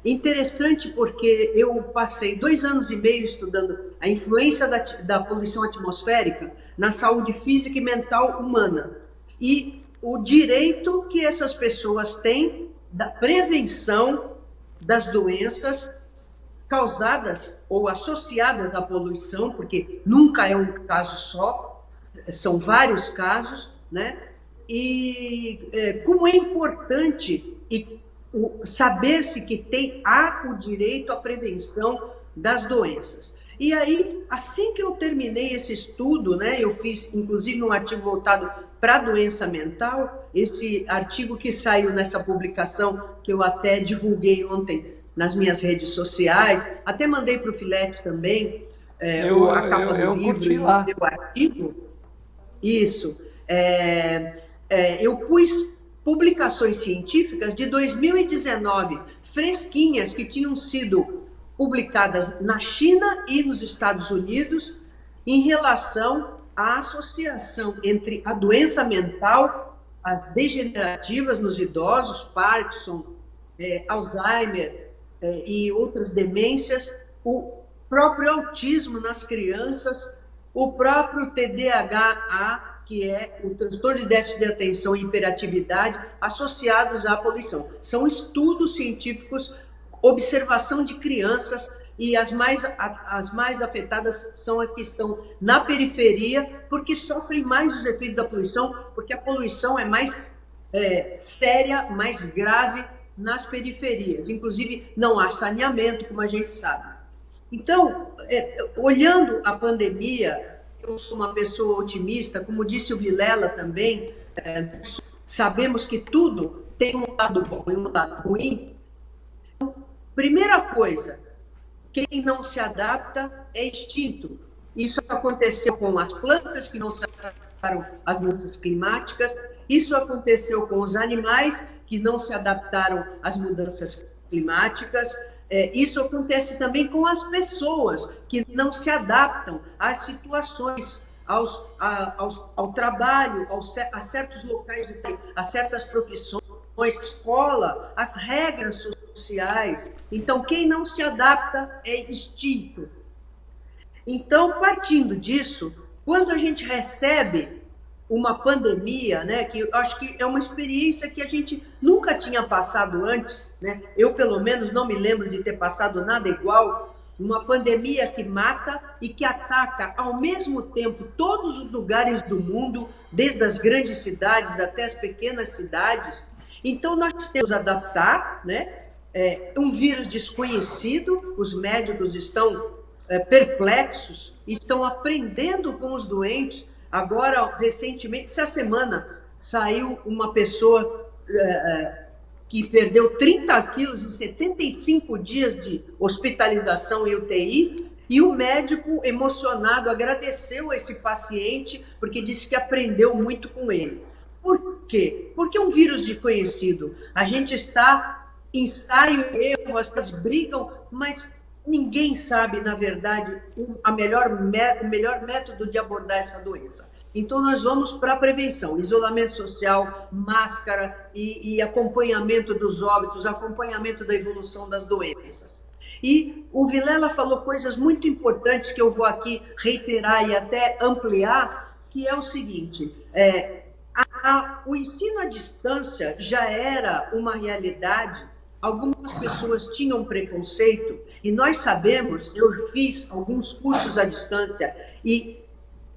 Interessante porque eu passei 2 anos e meio estudando a influência da poluição atmosférica na saúde física e mental humana e o direito que essas pessoas têm da prevenção das doenças causadas ou associadas à poluição, porque nunca é um caso só, são vários casos, né? E como é importante saber-se que há o direito à prevenção das doenças. E aí, assim que eu terminei esse estudo, né, eu fiz inclusive um artigo voltado para a doença mental, esse artigo que saiu nessa publicação, que eu até divulguei ontem nas minhas redes sociais, até mandei para o Filete também, a capa do livro curti lá. e o artigo. Isso. Eu pus publicações científicas de 2019, fresquinhas, que tinham sido publicadas na China e nos Estados Unidos, em relação à associação entre a doença mental, as degenerativas nos idosos, Parkinson, Alzheimer e outras demências, o próprio autismo nas crianças, o próprio TDAH, que é o transtorno de déficit de atenção e hiperatividade, associados à poluição. São estudos científicos, observação de crianças, e as mais afetadas são as que estão na periferia, porque sofrem mais os efeitos da poluição, porque a poluição é mais séria, mais grave nas periferias. Inclusive, não há saneamento, como a gente sabe. Então, olhando a pandemia, eu sou uma pessoa otimista, como disse o Vilela também, sabemos que tudo tem um lado bom e um lado ruim. Primeira coisa, quem não se adapta é extinto. Isso aconteceu com as plantas que não se adaptaram às mudanças climáticas, isso aconteceu com os animais que não se adaptaram às mudanças climáticas, isso acontece também com as pessoas que não se adaptam às situações, ao trabalho, a certos locais de trabalho, a certas profissões, escola, as regras sociais. Então, quem não se adapta é extinto. Então, partindo disso, quando a gente recebe uma pandemia, né, que eu acho que é uma experiência que a gente nunca tinha passado antes, né? Eu, pelo menos, não me lembro de ter passado nada igual, uma pandemia que mata e que ataca ao mesmo tempo todos os lugares do mundo, desde as grandes cidades até as pequenas cidades. Então, nós temos que nos adaptar, né? Um vírus desconhecido, os médicos estão perplexos, estão aprendendo com os doentes. Agora, recentemente, essa semana, saiu uma pessoa que perdeu 30 quilos em 75 dias de hospitalização em UTI, e o médico, emocionado, agradeceu a esse paciente, porque disse que aprendeu muito com ele. Por quê? Porque é um vírus desconhecido. A gente está ensaio e erro, as pessoas brigam, mas ninguém sabe, na verdade, o melhor método de abordar essa doença. Então, nós vamos para a prevenção, isolamento social, máscara e acompanhamento dos óbitos, acompanhamento da evolução das doenças. E o Vilela falou coisas muito importantes que eu vou aqui reiterar e até ampliar, que é o seguinte: o ensino à distância já era uma realidade. Algumas pessoas tinham preconceito, e nós sabemos, eu fiz alguns cursos à distância, e,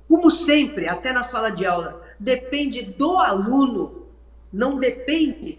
como sempre, até na sala de aula, depende do aluno, não depende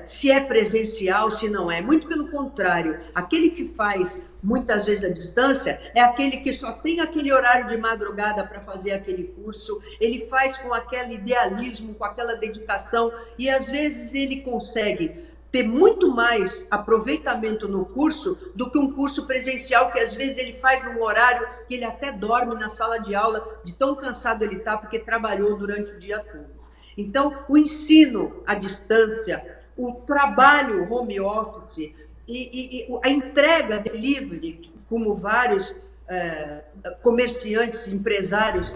se é presencial, se não é. Muito pelo contrário, aquele que faz muitas vezes à distância é aquele que só tem aquele horário de madrugada para fazer aquele curso, ele faz com aquele idealismo, com aquela dedicação, e às vezes ele consegue ter muito mais aproveitamento no curso do que um curso presencial, que às vezes ele faz num horário que ele até dorme na sala de aula, de tão cansado ele está, porque trabalhou durante o dia todo. Então, o ensino à distância, o trabalho home office e a entrega delivery, como vários comerciantes, empresários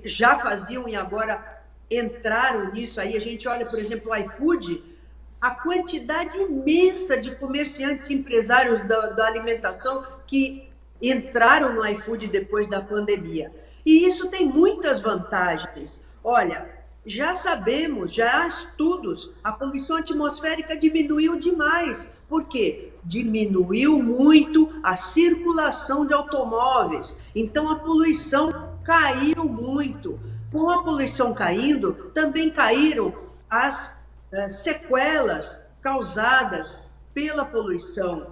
já faziam e agora entraram nisso aí. A gente olha, por exemplo, o iFood, a quantidade imensa de comerciantes e empresários da alimentação que entraram no iFood depois da pandemia. E isso tem muitas vantagens. Olha, já sabemos, já há estudos, a poluição atmosférica diminuiu demais. Por quê? Diminuiu muito a circulação de automóveis. Então, a poluição caiu muito. Com a poluição caindo, também caíram as sequelas causadas pela poluição.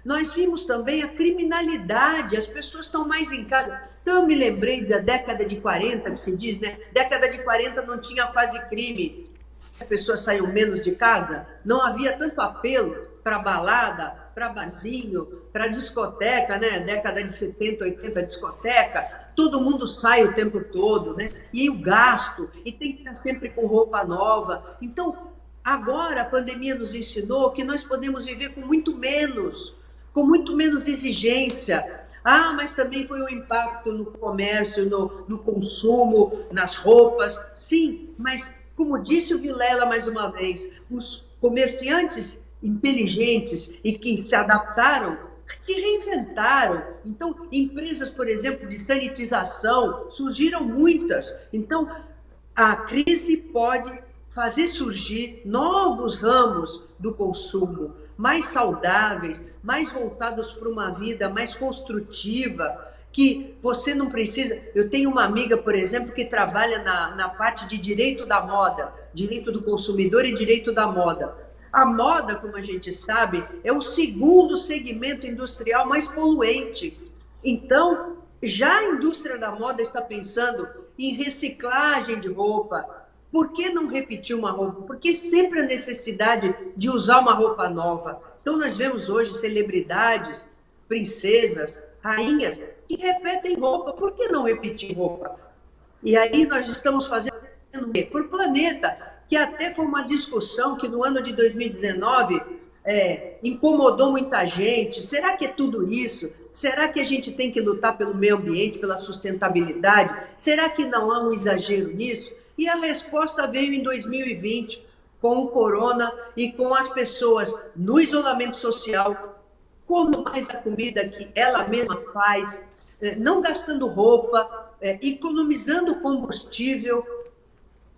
Nós vimos também a criminalidade, as pessoas estão mais em casa. Então eu me lembrei da década de 40, que se diz, né? Década de 40 não tinha quase crime. As pessoas saíam menos de casa, não havia tanto apelo para balada, para barzinho, para discoteca, né? Década de 70, 80, discoteca. Todo mundo sai o tempo todo, né? E o gasto, e tem que estar sempre com roupa nova. Então, agora a pandemia nos ensinou que nós podemos viver com muito menos exigência. Ah, mas também foi um impacto no comércio, no consumo, nas roupas. Sim, mas como disse o Vilela mais uma vez, os comerciantes inteligentes e que se adaptaram, se reinventaram. Então, empresas, por exemplo, de sanitização, surgiram muitas. Então, a crise pode fazer surgir novos ramos do consumo, mais saudáveis, mais voltados para uma vida mais construtiva, que você não precisa... Eu tenho uma amiga, por exemplo, que trabalha na parte de direito da moda, direito do consumidor e direito da moda. A moda, como a gente sabe, é o segundo segmento industrial mais poluente. Então, já a indústria da moda está pensando em reciclagem de roupa. Por que não repetir uma roupa? Porque sempre a necessidade de usar uma roupa nova. Então, nós vemos hoje celebridades, princesas, rainhas, que repetem roupa. Por que não repetir roupa? E aí nós estamos fazendo o quê? Por planeta, que até foi uma discussão que no ano de 2019 incomodou muita gente. Será que é tudo isso? Será que a gente tem que lutar pelo meio ambiente, pela sustentabilidade? Será que não há um exagero nisso? E a resposta veio em 2020, com o corona e com as pessoas no isolamento social, comendo mais a comida que ela mesma faz, não gastando roupa, economizando combustível,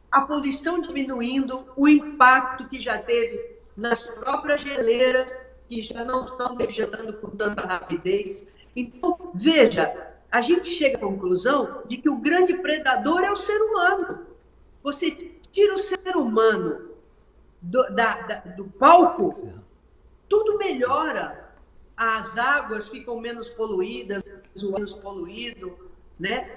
a poluição diminuindo, o impacto que já teve nas próprias geleiras, que já não estão degelando com tanta rapidez. Então, veja, a gente chega à conclusão de que o grande predador é o ser humano. Você tira o ser humano do palco, tudo melhora. As águas ficam menos poluídas, o menos poluído, né?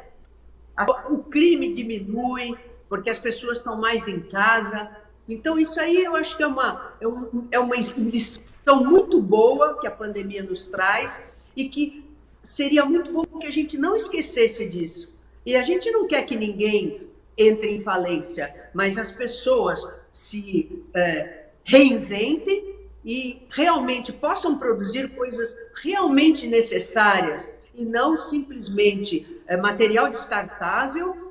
O crime diminui, porque as pessoas estão mais em casa. Então, isso aí eu acho que é uma lição muito boa que a pandemia nos traz e que seria muito bom que a gente não esquecesse disso. E a gente não quer que ninguém entre em falência, mas as pessoas se reinventem e realmente possam produzir coisas realmente necessárias e não simplesmente material descartável,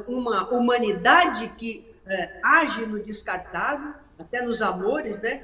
uma humanidade que age no descartável, até nos amores, né?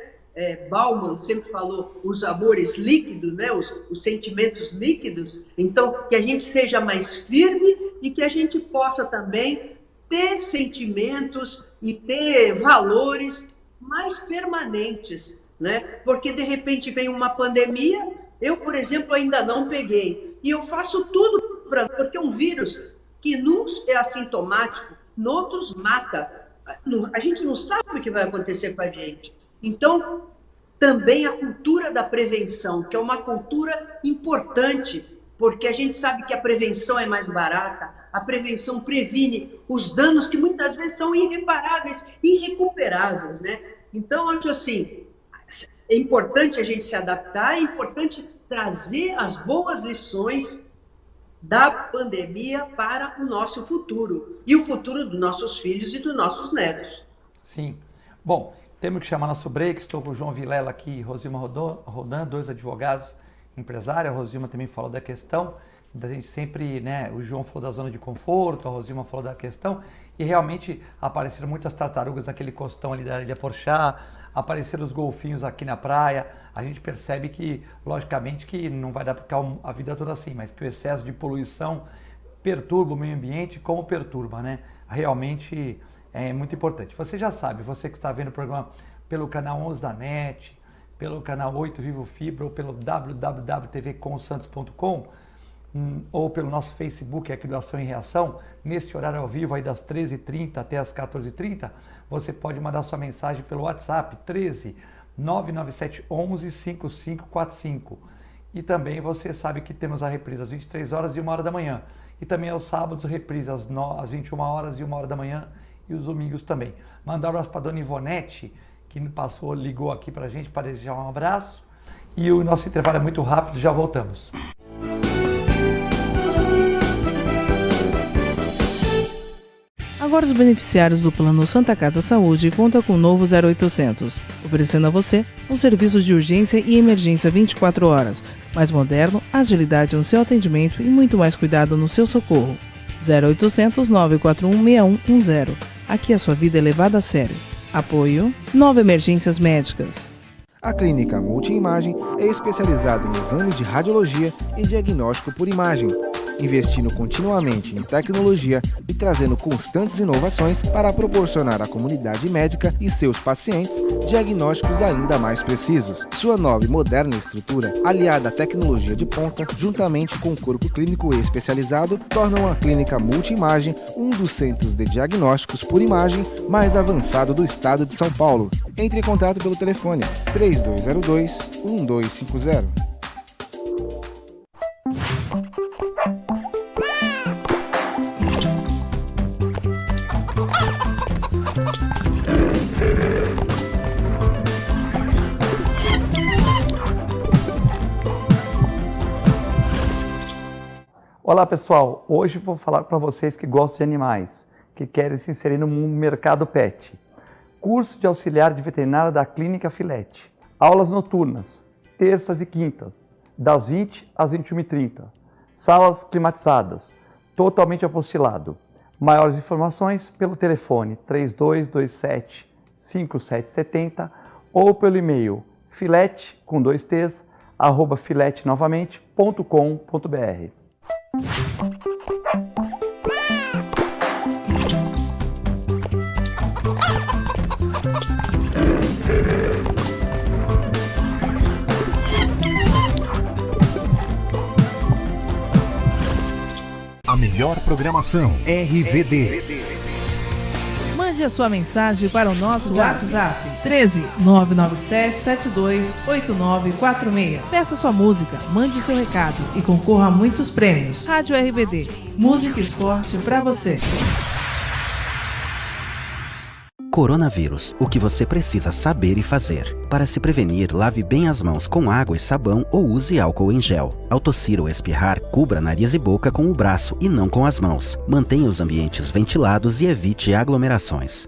Bauman sempre falou os amores líquidos, né? Os sentimentos líquidos. Então, que a gente seja mais firme e que a gente possa também ter sentimentos e ter valores mais permanentes, né? Porque, de repente, vem uma pandemia, eu, por exemplo, ainda não peguei, e eu faço tudo porque é um vírus que nos é assintomático, noutros mata. A gente não sabe o que vai acontecer com a gente. Então, também a cultura da prevenção, que é uma cultura importante, porque a gente sabe que a prevenção é mais barata, a prevenção previne os danos que muitas vezes são irreparáveis, irrecuperáveis, né? Então, acho assim, é importante a gente se adaptar, é importante trazer as boas lições da pandemia para o nosso futuro e o futuro dos nossos filhos e dos nossos netos. Sim. Bom, temos que chamar nosso break. Estou com o João Vilela aqui e Rosilma Rodan, dois advogados, empresária. A Rosilma também falou da questão da gente sempre, né? O João falou da zona de conforto, a Rosilma falou da questão e realmente apareceram muitas tartarugas naquele costão ali da Ilha Porchá, apareceram os golfinhos aqui na praia. A gente percebe que, logicamente, que não vai dar para ficar a vida toda assim, mas que o excesso de poluição perturba o meio ambiente, como perturba, né? Realmente é muito importante. Você já sabe, você que está vendo o programa pelo canal 11 da NET, pelo canal 8 Vivo Fibra ou pelo www.tvcomsantos.com ou pelo nosso Facebook aqui do Ação e Reação, neste horário ao vivo aí das 13h30 até as 14h30, você pode mandar sua mensagem pelo WhatsApp 13 997 11 5545 E também você sabe que temos a reprise às 23 horas e 1 hora da manhã. E também aos sábados, reprise às 21 horas e 1 hora da manhã. E os domingos também. Mandar um abraço para a dona Ivonete, que ligou aqui para a gente para desejar um abraço. E o nosso intervalo é muito rápido, já voltamos. Agora os beneficiários do Plano Santa Casa Saúde contam com o novo 0800, oferecendo a você um serviço de urgência e emergência 24 horas, mais moderno, agilidade no seu atendimento e muito mais cuidado no seu socorro. 0800 941 6110. Aqui a sua vida é levada a sério. Apoio 9 Emergências Médicas. A Clínica Multiimagem é especializada em exames de radiologia e diagnóstico por imagem, investindo continuamente em tecnologia e trazendo constantes inovações para proporcionar à comunidade médica e seus pacientes diagnósticos ainda mais precisos. Sua nova e moderna estrutura, aliada à tecnologia de ponta, juntamente com o corpo clínico especializado, tornam a Clínica Multiimagem um dos centros de diagnósticos por imagem mais avançado do estado de São Paulo. Entre em contato pelo telefone 3202-1250. Olá pessoal, hoje vou falar para vocês que gostam de animais, que querem se inserir no mercado pet. Curso de auxiliar de veterinária da Clínica Filete. Aulas noturnas, terças e quintas, das 20 às 21h30. Salas climatizadas, totalmente apostilado. Maiores informações pelo telefone 3227-5770 ou pelo e-mail filete, com 2 t's, @filetenovamente.com.br. A melhor programação RVD. Mande a sua mensagem para o nosso WhatsApp 13 997 72 8946. Peça sua música, mande seu recado e concorra a muitos prêmios. Rádio RBD, música e esporte para você. Coronavírus, o que você precisa saber e fazer. Para se prevenir, lave bem as mãos com água e sabão ou use álcool em gel. Ao tossir ou espirrar, cubra nariz e boca com o braço e não com as mãos. Mantenha os ambientes ventilados e evite aglomerações.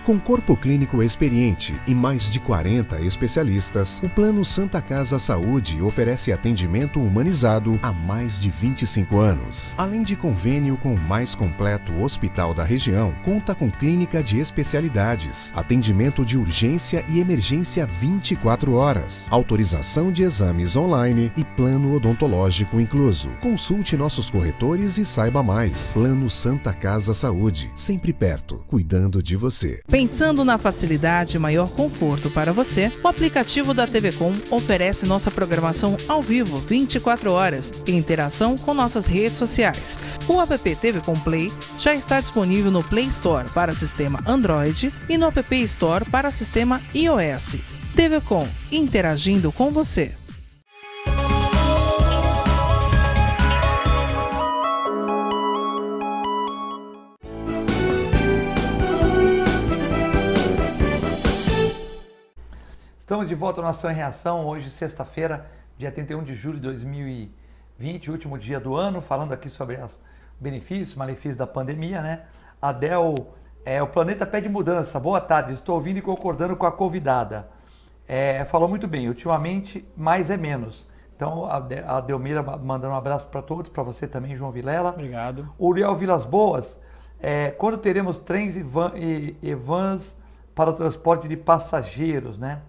Com corpo clínico experiente e mais de 40 especialistas, o Plano Santa Casa Saúde oferece atendimento humanizado há mais de 25 anos. Além de convênio com o mais completo hospital da região, conta com clínica de especialidades, atendimento de urgência e emergência 24 horas, autorização de exames online e plano odontológico incluso. Consulte nossos corretores e saiba mais. Plano Santa Casa Saúde, sempre perto, cuidando de você. Pensando na facilidade e maior conforto para você, o aplicativo da TV Com oferece nossa programação ao vivo 24 horas e interação com nossas redes sociais. O app TV Com Play já está disponível no Play Store para sistema Android e no App Store para sistema iOS. TV Com, interagindo com você. Estamos de volta ao Nação em Reação, hoje sexta-feira, dia 31 de julho de 2020, último dia do ano, falando aqui sobre os benefícios, malefícios da pandemia, né? Adel, o planeta pede mudança, boa tarde, estou ouvindo e concordando com a convidada. Falou muito bem, ultimamente mais é menos. Então a Delmira mandando um abraço para todos, para você também, João Vilela. Obrigado. Uriel Vilas Boas, quando teremos trens e vans para o transporte de passageiros, né?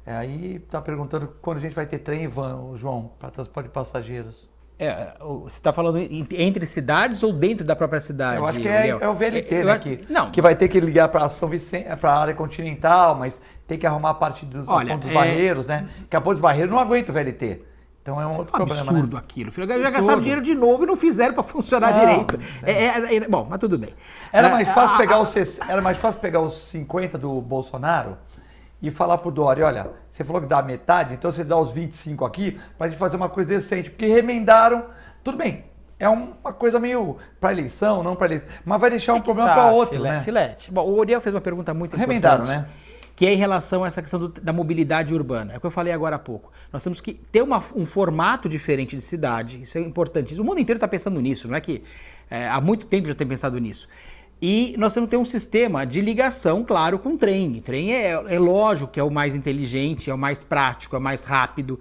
Aí está perguntando quando a gente vai ter trem e van, João, para transporte de passageiros. Você está falando entre cidades ou dentro da própria cidade? Eu acho que é o VLT, né? Que vai ter que ligar para São Vicente, para a área continental, mas tem que arrumar a parte dos pontos barreiros, né? Porque a pontos barreiros não aguenta o VLT. Então é um outro problema, né? Absurdo aquilo. Já gastaram dinheiro de novo e não fizeram para funcionar direito. Bom, mas tudo bem. Era mais fácil pegar os 50 do Bolsonaro e falar pro Dória, olha, você falou que dá metade, então você dá os 25 aqui pra gente fazer uma coisa decente, porque remendaram, tudo bem, é uma coisa meio para eleição, não para eleição, mas vai deixar um problema para outro, né? Filete. Bom, o Uriel fez uma pergunta muito importante. Remendaram, né? Que é em relação a essa questão da mobilidade urbana. É o que eu falei agora há pouco. Nós temos que ter um formato diferente de cidade, isso é importantíssimo. O mundo inteiro está pensando nisso, não é que há muito tempo já tem pensado nisso. E nós temos que ter um sistema de ligação, claro, com o trem. O trem é lógico que é o mais inteligente, é o mais prático, é o mais rápido,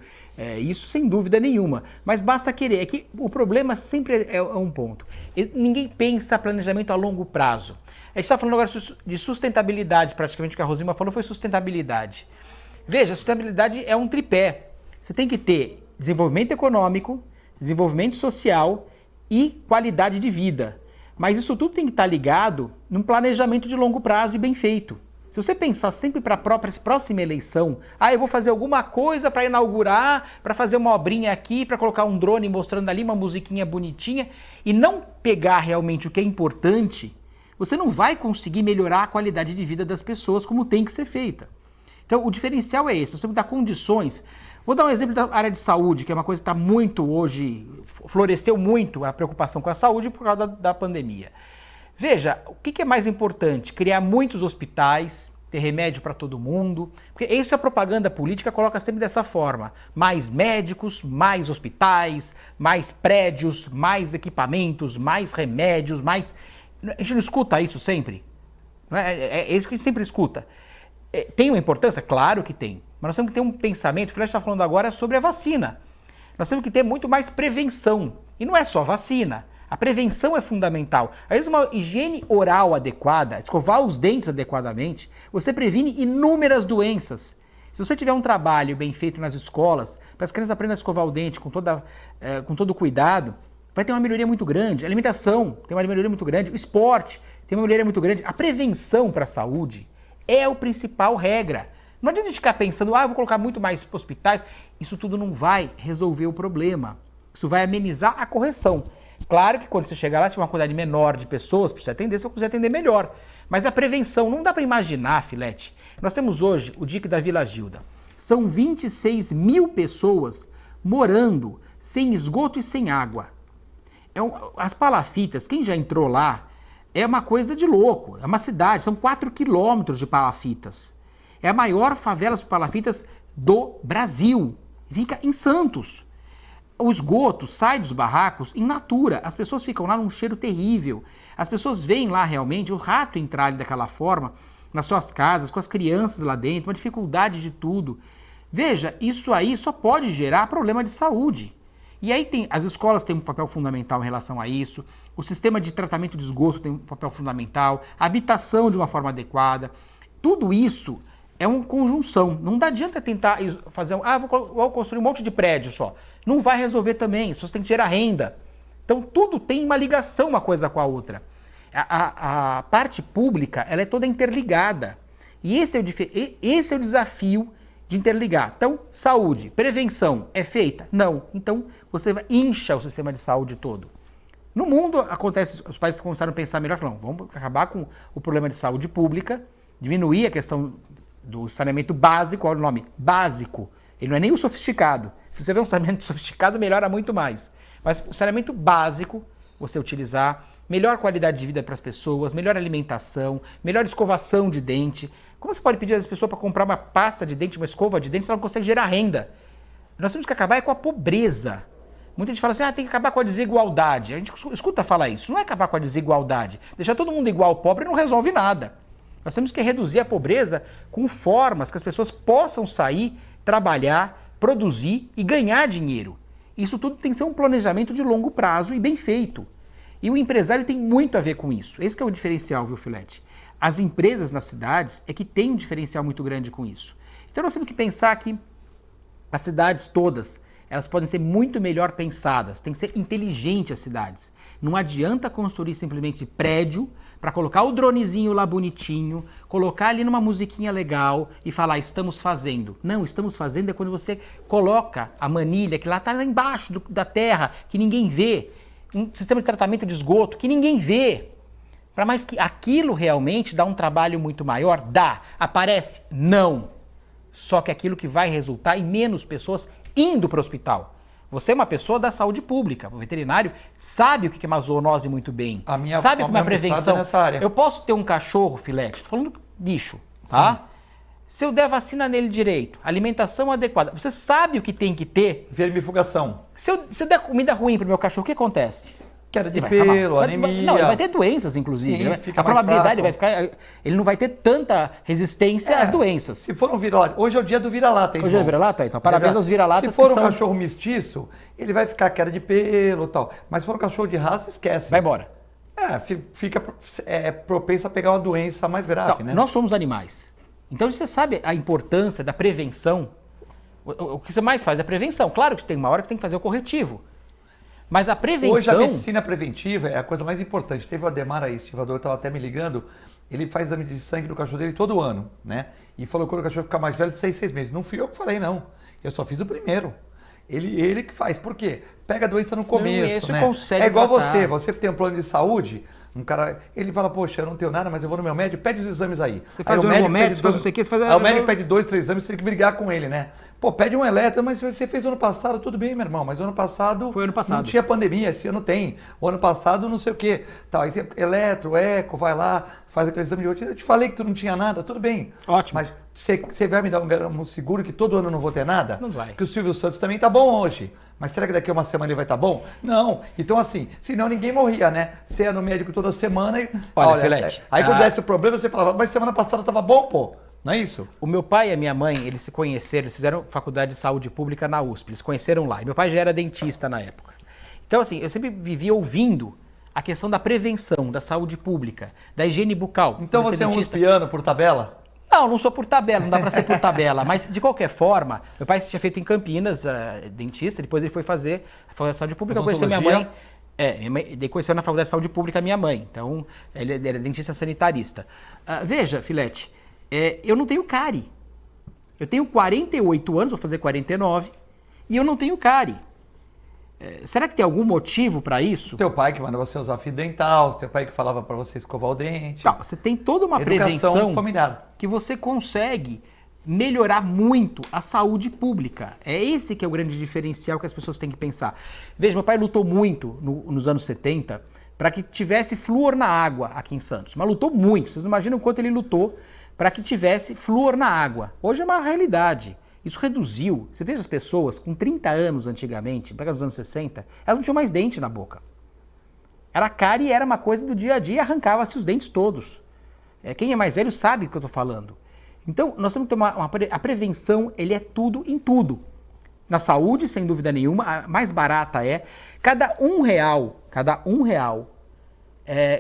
isso sem dúvida nenhuma. Mas basta querer. É que o problema sempre é um ponto. Ninguém pensa planejamento a longo prazo. A gente está falando agora de sustentabilidade, praticamente o que a Rosima falou foi sustentabilidade. Veja, sustentabilidade é um tripé. Você tem que ter desenvolvimento econômico, desenvolvimento social e qualidade de vida. Mas isso tudo tem que estar ligado num planejamento de longo prazo e bem feito. Se você pensar sempre para a próxima eleição, eu vou fazer alguma coisa para inaugurar, para fazer uma obrinha aqui, para colocar um drone mostrando ali uma musiquinha bonitinha, e não pegar realmente o que é importante, você não vai conseguir melhorar a qualidade de vida das pessoas como tem que ser feita. Então o diferencial é esse, você tem que dar condições. Vou dar um exemplo da área de saúde, que é uma coisa que está muito hoje, floresceu muito a preocupação com a saúde por causa da pandemia. Veja, o que é mais importante? Criar muitos hospitais, ter remédio para todo mundo, porque isso a propaganda política coloca sempre dessa forma. Mais médicos, mais hospitais, mais prédios, mais equipamentos, mais remédios, mais... A gente não escuta isso sempre? Não é isso que a gente sempre escuta. Tem uma importância? Claro que tem. Mas nós temos que ter um pensamento, o Flash está falando agora sobre a vacina. Nós temos que ter muito mais prevenção. E não é só vacina. A prevenção é fundamental. Às vezes uma higiene oral adequada, escovar os dentes adequadamente, você previne inúmeras doenças. Se você tiver um trabalho bem feito nas escolas, para as crianças aprenderem a escovar o dente com todo cuidado, vai ter uma melhoria muito grande. A alimentação tem uma melhoria muito grande. O esporte tem uma melhoria muito grande. A prevenção para a saúde é a principal regra. Não adianta a gente ficar pensando, eu vou colocar muito mais hospitais. Isso tudo não vai resolver o problema. Isso vai amenizar a correção. Claro que quando você chegar lá, se for uma quantidade menor de pessoas para você atender, você vai conseguir atender melhor. Mas a prevenção, não dá para imaginar, Filete. Nós temos hoje o DIC da Vila Gilda. São 26 mil pessoas morando sem esgoto e sem água. As palafitas, quem já entrou lá, é uma coisa de louco. É uma cidade, são 4 quilômetros de palafitas. É a maior favela de palafitas do Brasil. Fica em Santos. O esgoto sai dos barracos in natura. As pessoas ficam lá num cheiro terrível. As pessoas veem lá realmente o rato entrar ali daquela forma, nas suas casas, com as crianças lá dentro, uma dificuldade de tudo. Veja, isso aí só pode gerar problema de saúde. E aí as escolas têm um papel fundamental em relação a isso, o sistema de tratamento de esgoto tem um papel fundamental, a habitação de uma forma adequada. Tudo isso é uma conjunção. Não dá adianta tentar fazer vou construir um monte de prédio só. Não vai resolver também, as pessoas têm que gerar renda. Então tudo tem uma ligação uma coisa com a outra. A parte pública ela é toda interligada. E esse é o desafio de interligar. Então, saúde, prevenção é feita? Não. Então, você incha o sistema de saúde todo. No mundo acontece, os países começaram a pensar melhor, não, vamos acabar com o problema de saúde pública, diminuir a questão do saneamento básico, olha o nome, básico. Ele não é nem o sofisticado. Se você vê um saneamento sofisticado, melhora muito mais. Mas o saneamento básico, você utilizar, melhor qualidade de vida para as pessoas, melhor alimentação, melhor escovação de dente. Como você pode pedir às pessoas para comprar uma pasta de dente, uma escova de dente, se ela não consegue gerar renda? Nós temos que acabar com a pobreza. Muita gente fala assim, tem que acabar com a desigualdade. A gente escuta falar isso. Não é acabar com a desigualdade. Deixar todo mundo igual ao pobre não resolve nada. Nós temos que reduzir a pobreza com formas que as pessoas possam sair, trabalhar, produzir e ganhar dinheiro. Isso tudo tem que ser um planejamento de longo prazo e bem feito. E o empresário tem muito a ver com isso. Esse que é o diferencial, viu, Filete? As empresas nas cidades é que tem um diferencial muito grande com isso. Então nós temos que pensar que as cidades todas, elas podem ser muito melhor pensadas, tem que ser inteligente as cidades. Não adianta construir simplesmente prédio para colocar o dronezinho lá bonitinho, colocar ali numa musiquinha legal e falar, estamos fazendo. Não, estamos fazendo é quando você coloca a manilha que lá está lá embaixo da terra, que ninguém vê, um sistema de tratamento de esgoto que ninguém vê. Para mais que aquilo realmente dá um trabalho muito maior? Dá. Aparece? Não. Só que aquilo que vai resultar em menos pessoas indo para o hospital. Você é uma pessoa da saúde pública, o veterinário sabe o que é uma zoonose muito bem, sabe o que é uma prevenção. Nessa área. Eu posso ter um cachorro, filete, estou falando bicho, tá? Sim. Se eu der vacina nele direito, alimentação adequada, você sabe o que tem que ter? Vermifugação. Se eu der comida ruim para o meu cachorro, o que acontece? Queda de pelo, anemia. Não, ele vai ter doenças, inclusive. Sim, a probabilidade vai ficar. Ele não vai ter tanta resistência às doenças. Se for um vira-lata. Hoje é o dia do vira-lata, hein, Hoje é o vira-lata? Então, parabéns aos vira-latas. Se for um cachorro mestiço, ele vai ficar queda de pelo e tal. Mas se for um cachorro de raça, esquece. Vai embora. Fica propenso a pegar uma doença mais grave, então, né? Nós somos animais. Então você sabe a importância da prevenção. O que você mais faz é a prevenção. Claro que tem uma hora que você tem que fazer o corretivo. Mas a prevenção... Hoje a medicina preventiva é a coisa mais importante. Teve o Ademar aí, estivador, estava até me ligando, ele faz exame de sangue do cachorro dele todo ano, né? E falou que quando o cachorro ficar mais velho de 6 meses. Não fui eu que falei, não. Eu só fiz o primeiro. Ele que faz. Por quê? Pega a doença no começo, né? Consegue é igual tratar. Você que tem um plano de saúde, um cara, ele fala, poxa, eu não tenho nada, mas eu vou no meu médico, pede os exames aí. Você faz o médico, faz não sei o que, você faz... Aí o médico pede 2, 3 exames, você tem que brigar com ele, né? Pô, pede um eletro, mas você fez ano passado, tudo bem, meu irmão, mas o ano passado... Foi ano passado. Não tinha pandemia, esse ano tem. O ano passado não sei o quê. Tá, aí você, eletro, eco, vai lá, faz aquele exame de rotina. Eu te falei que tu não tinha nada, tudo bem. Ótimo. Mas você vai me dar um seguro que todo ano eu não vou ter nada? Não vai. Que o Silvio Santos também tá bom hoje. Mas será que daqui a uma semana ele vai estar bom? Não. Então assim, senão ninguém morria, né? Você ia no médico toda semana e... Olha Filete, aí quando desse o problema, você falava, mas semana passada tava bom, pô. Não é isso? O meu pai e a minha mãe, eles se conheceram, eles fizeram faculdade de saúde pública na USP, eles se conheceram lá. E meu pai já era dentista na época. Então assim, eu sempre vivia ouvindo a questão da prevenção, da saúde pública, da higiene bucal. Então você é um uspiano por tabela? Não sou por tabela, não dá para ser por tabela, mas de qualquer forma, meu pai tinha feito em Campinas, dentista, depois ele foi fazer a faculdade de saúde pública, conheceu minha mãe. Minha mãe, ele conheceu na faculdade de saúde pública a minha mãe, então ele era dentista sanitarista. Veja, Filete, eu não tenho cárie. Eu tenho 48 anos, vou fazer 49, e eu não tenho cárie. Será que tem algum motivo para isso? Teu pai que manda você usar fio dental, teu pai que falava para você escovar o dente. Tá, você tem toda uma educação prevenção familiar que você consegue melhorar muito a saúde pública. É esse que é o grande diferencial que as pessoas têm que pensar. Veja, meu pai lutou muito nos anos 70 para que tivesse flúor na água aqui em Santos. Mas lutou muito. Vocês não imaginam o quanto ele lutou para que tivesse flúor na água. Hoje é uma realidade. Isso reduziu. Você veja as pessoas com 30 anos antigamente, pega nos anos 60, elas não tinham mais dente na boca. A cárie era uma coisa do dia a dia e arrancava-se os dentes todos. Quem é mais velho sabe do que eu estou falando. Então, nós temos que ter a prevenção, ele é tudo em tudo. Na saúde, sem dúvida nenhuma, a mais barata é cada um real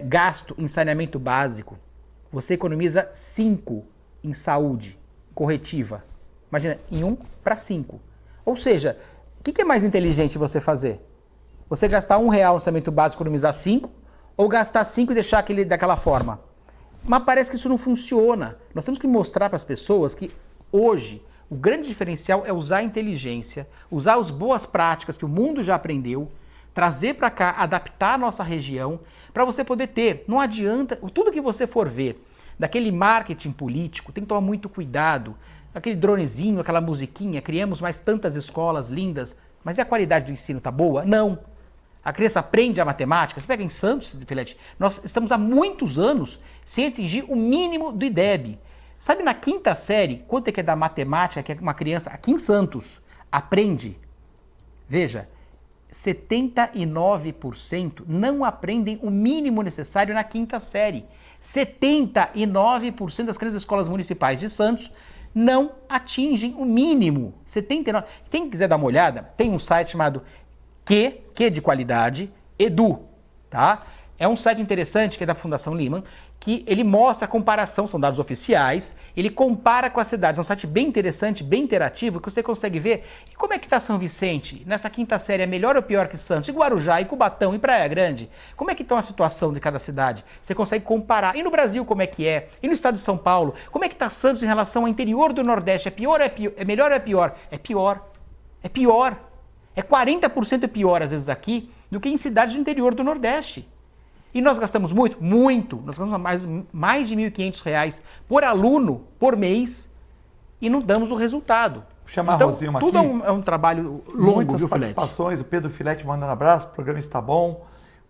gasto em saneamento básico, você economiza 5 em saúde corretiva. Imagina, em 1 para 5. Ou seja, o que é mais inteligente você fazer? Você gastar R$1 no saneamento básico e economizar 5? Ou gastar 5 e deixar aquele daquela forma? Mas parece que isso não funciona. Nós temos que mostrar para as pessoas que hoje o grande diferencial é usar a inteligência, usar as boas práticas que o mundo já aprendeu, trazer para cá, adaptar a nossa região, para você poder ter. Não adianta, tudo que você for ver daquele marketing político, tem que tomar muito cuidado. Aquele dronezinho, aquela musiquinha, criamos mais tantas escolas lindas, mas e a qualidade do ensino tá boa? Não. A criança aprende a matemática. Você pega em Santos, Filete, nós estamos há muitos anos sem atingir o mínimo do IDEB. Sabe na 5ª série, quanto é que é da matemática que uma criança aqui em Santos aprende? Veja, 79% não aprendem o mínimo necessário na 5ª série. 79% das crianças das escolas municipais de Santos não atingem o mínimo. 79%. Quem quiser dar uma olhada, tem um site chamado Que de qualidade, Edu, tá? É um site interessante que é da Fundação Lehman, que ele mostra a comparação, são dados oficiais, ele compara com as cidades, é um site bem interessante, bem interativo, que você consegue ver e como é que está São Vicente, nessa 5ª série, é melhor ou pior que Santos, e Guarujá, e Cubatão, e Praia Grande, como é que está a situação de cada cidade? Você consegue comparar, e no Brasil como é que é, e no estado de São Paulo, como é que está Santos em relação ao interior do Nordeste, é pior, é melhor ou é pior? É pior, é pior. É 40% pior, às vezes, aqui, do que em cidades do interior do Nordeste. E nós gastamos muito? Muito. Nós gastamos mais de R$ 1.500 por aluno por mês e não damos o resultado. Chamar então, a Rosilma tudo aqui. é um trabalho longo, Muitas viu, participações, o Pedro Filete mandando abraço, o programa está bom.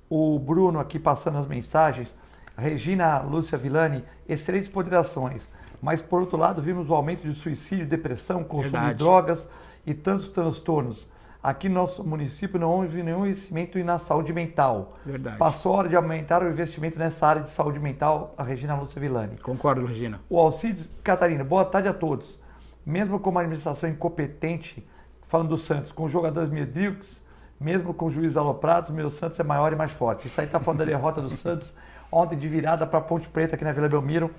O Bruno aqui passando as mensagens. A Regina Lúcia Villani, excelentes ponderações. Mas, por outro lado, vimos o aumento de suicídio, depressão, consumo de drogas e tantos transtornos. Aqui no nosso município não houve nenhum investimento na saúde mental. Verdade. Passou a hora de aumentar o investimento nessa área de saúde mental, a Regina Lúcia Villani. Concordo, Regina. O Alcides Catarina, boa tarde a todos. Mesmo com uma administração incompetente, falando do Santos, com jogadores medíocres, mesmo com juízes aloprados, meu Santos é maior e mais forte. Isso aí está falando da derrota do Santos ontem de virada para Ponte Preta aqui na Vila Belmiro.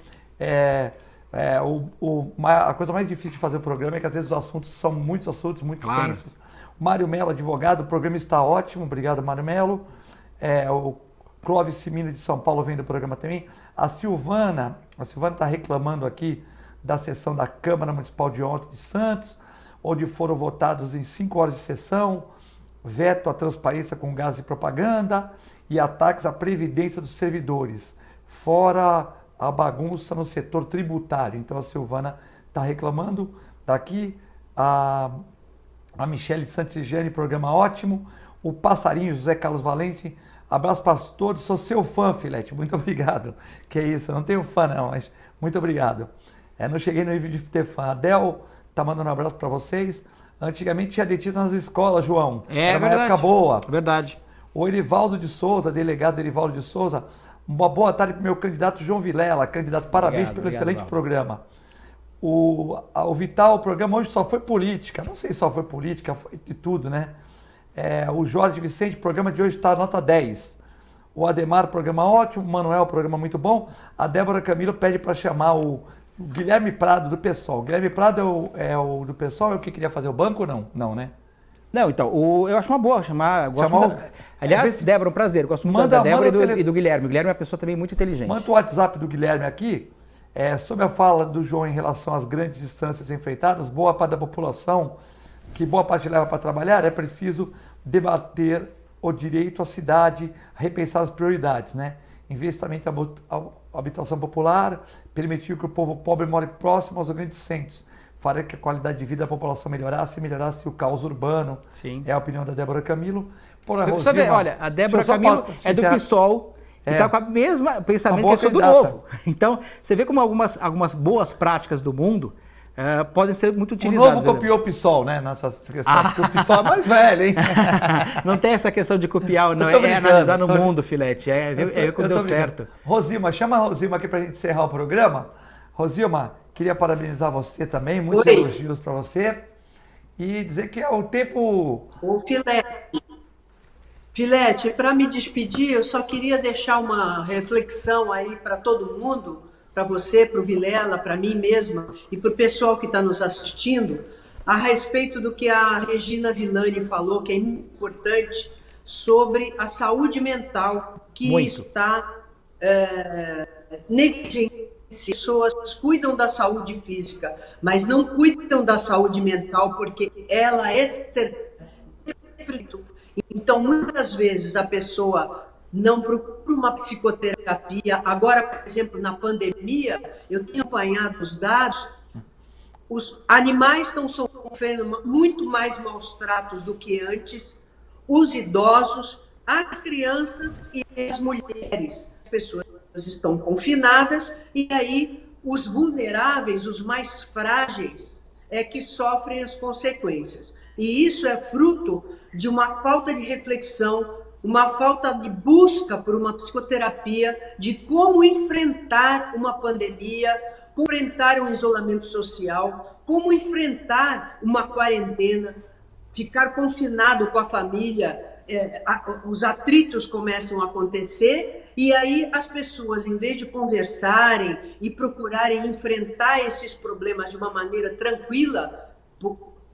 A coisa mais difícil de fazer o programa é que às vezes os assuntos são muitos assuntos, muito extensos. Mário Melo, advogado, o programa está ótimo, obrigado Mário Melo. O Clóvis Simino de São Paulo vem do programa também. A Silvana está reclamando aqui da sessão da Câmara Municipal de ontem de Santos, onde foram votados em 5 horas de sessão, veto à transparência com gás e propaganda e ataques à previdência dos servidores, fora a bagunça no setor tributário. Então a Silvana está reclamando. Daqui a Michele Santigani, programa ótimo. O Passarinho, José Carlos Valente, abraço para todos, sou seu fã, Filete, muito obrigado. Que é isso, eu não tenho fã não, mas muito obrigado. Não cheguei no nível de ter fã. A Del está mandando um abraço para vocês. Antigamente tinha dentista nas escolas, João. Era uma época boa. Verdade. O Erivaldo de Souza, delegado Erivaldo de Souza, uma boa tarde para o meu candidato João Vilela. Candidato, parabéns pelo excelente programa. O Vital, o programa hoje só foi política. Não sei se só foi política, foi de tudo, né? O Jorge Vicente, o programa de hoje está nota 10. O Ademar, programa ótimo. O Manuel, programa muito bom. A Débora Camilo pede para chamar o Guilherme Prado do PSOL. O Guilherme Prado é o do PSOL, é o que queria fazer o banco ou não? Não, né? Não, então, eu acho uma boa chamar. Aliás, Débora, um prazer. Gosto muito da Débora e do Guilherme. O Guilherme é uma pessoa também muito inteligente. Manda o WhatsApp do Guilherme aqui. Sobre a fala do João em relação às grandes distâncias enfrentadas, boa parte da população, que boa parte leva para trabalhar, é preciso debater o direito à cidade, repensar as prioridades, né? Investimento em habitação popular, permitir que o povo pobre more próximo aos grandes centros, faria que a qualidade de vida da população melhorasse o caos urbano. Sim. É a opinião da Débora Camilo. Você vê, olha, a Débora Camilo é do PSOL, que está com o mesmo pensamento que eu sou do Novo. Então, você vê como algumas boas práticas do mundo podem ser muito utilizadas. O Novo copiou o PSOL, né? Nessa questão, porque o PSOL é mais velho, hein? Não tem essa questão de copiar, não. É analisar no mundo, Filete. É ver como deu certo. Rosilma, chama a Rosilma aqui para a gente encerrar o programa. Rosilma, queria parabenizar você também, muitos elogios para você. E dizer que é o tempo... Ô, Filete, para me despedir, eu só queria deixar uma reflexão aí para todo mundo, para você, para o Vilela, para mim mesma e para o pessoal que está nos assistindo, a respeito do que a Regina Villani falou, que é importante, sobre a saúde mental que está negligenciada. As pessoas cuidam da saúde física, mas não cuidam da saúde mental porque ela é certa. Então, muitas vezes a pessoa não procura uma psicoterapia. Agora, por exemplo, na pandemia, eu tenho acompanhado os dados, os animais estão sofrendo muito mais maus tratos do que antes, os idosos, as crianças e as mulheres. As pessoas estão confinadas e aí os vulneráveis, os mais frágeis, é que sofrem as consequências. E isso é fruto de uma falta de reflexão, uma falta de busca por uma psicoterapia, de como enfrentar uma pandemia, como enfrentar um isolamento social, como enfrentar uma quarentena, ficar confinado com a família, os atritos começam a acontecer e aí as pessoas, em vez de conversarem e procurarem enfrentar esses problemas de uma maneira tranquila,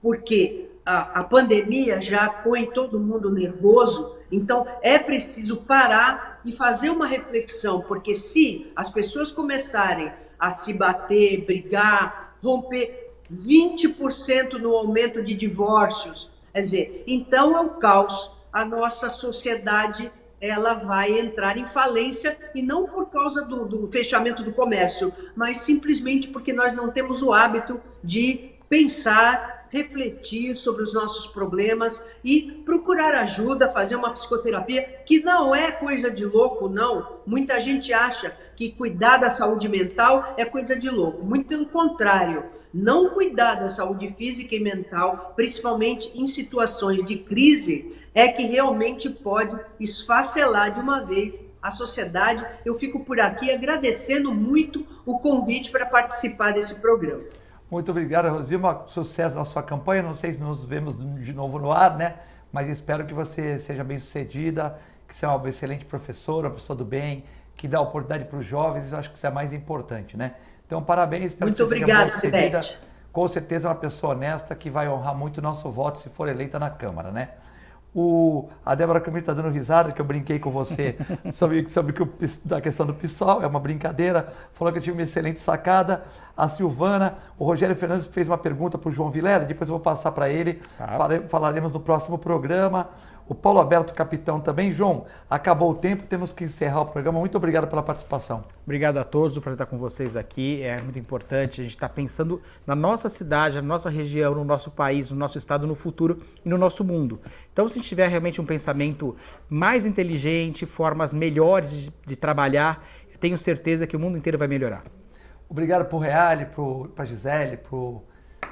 porque a pandemia já põe todo mundo nervoso, então é preciso parar e fazer uma reflexão, porque se as pessoas começarem a se bater, brigar, romper 20% no aumento de divórcios, quer dizer, então é o caos. A nossa sociedade ela vai entrar em falência, e não por causa do fechamento do comércio, mas simplesmente porque nós não temos o hábito de pensar, refletir sobre os nossos problemas e procurar ajuda, fazer uma psicoterapia, que não é coisa de louco, não. Muita gente acha que cuidar da saúde mental é coisa de louco. Muito pelo contrário. Não cuidar da saúde física e mental, principalmente em situações de crise, é que realmente pode esfacelar de uma vez a sociedade. Eu fico por aqui agradecendo muito o convite para participar desse programa. Muito obrigado, Rosilma. Sucesso na sua campanha. Não sei se nos vemos de novo no ar, né? Mas espero que você seja bem sucedida, que você é uma excelente professora, uma pessoa do bem, que dá oportunidade para os jovens. Eu acho que isso é mais importante, né? Então, parabéns. Espero muito que você obrigada, seja bem sucedida. Beth. Com certeza é uma pessoa honesta que vai honrar muito o nosso voto se for eleita na Câmara, né? A Débora Camilo está dando risada, que eu brinquei com você sobre a questão do PSOL, é uma brincadeira, falou que eu tive uma excelente sacada. A Silvana, o Rogério Fernandes fez uma pergunta para o João Vilela, depois eu vou passar para ele, falaremos no próximo programa. O Paulo Alberto, capitão também. João, acabou o tempo, temos que encerrar o programa. Muito obrigado pela participação. Obrigado a todos, o prazer estar com vocês aqui. É muito importante a gente estar pensando na nossa cidade, na nossa região, no nosso país, no nosso estado, no futuro e no nosso mundo. Então, se a gente tiver realmente um pensamento mais inteligente, formas melhores de trabalhar, eu tenho certeza que o mundo inteiro vai melhorar. Obrigado para o Reale, para a Gisele, para o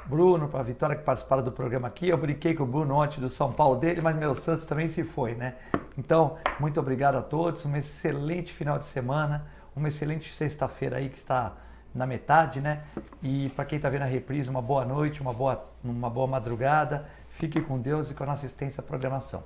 Bruno, para a Vitória, que participaram do programa aqui. Eu brinquei com o Bruno ontem do São Paulo dele, mas meu Santos também se foi, né? Então, muito obrigado a todos, um excelente final de semana, uma excelente sexta-feira aí que está na metade, né? E para quem está vendo a reprise, uma boa noite, uma boa madrugada. Fique com Deus e com a nossa extensa programação.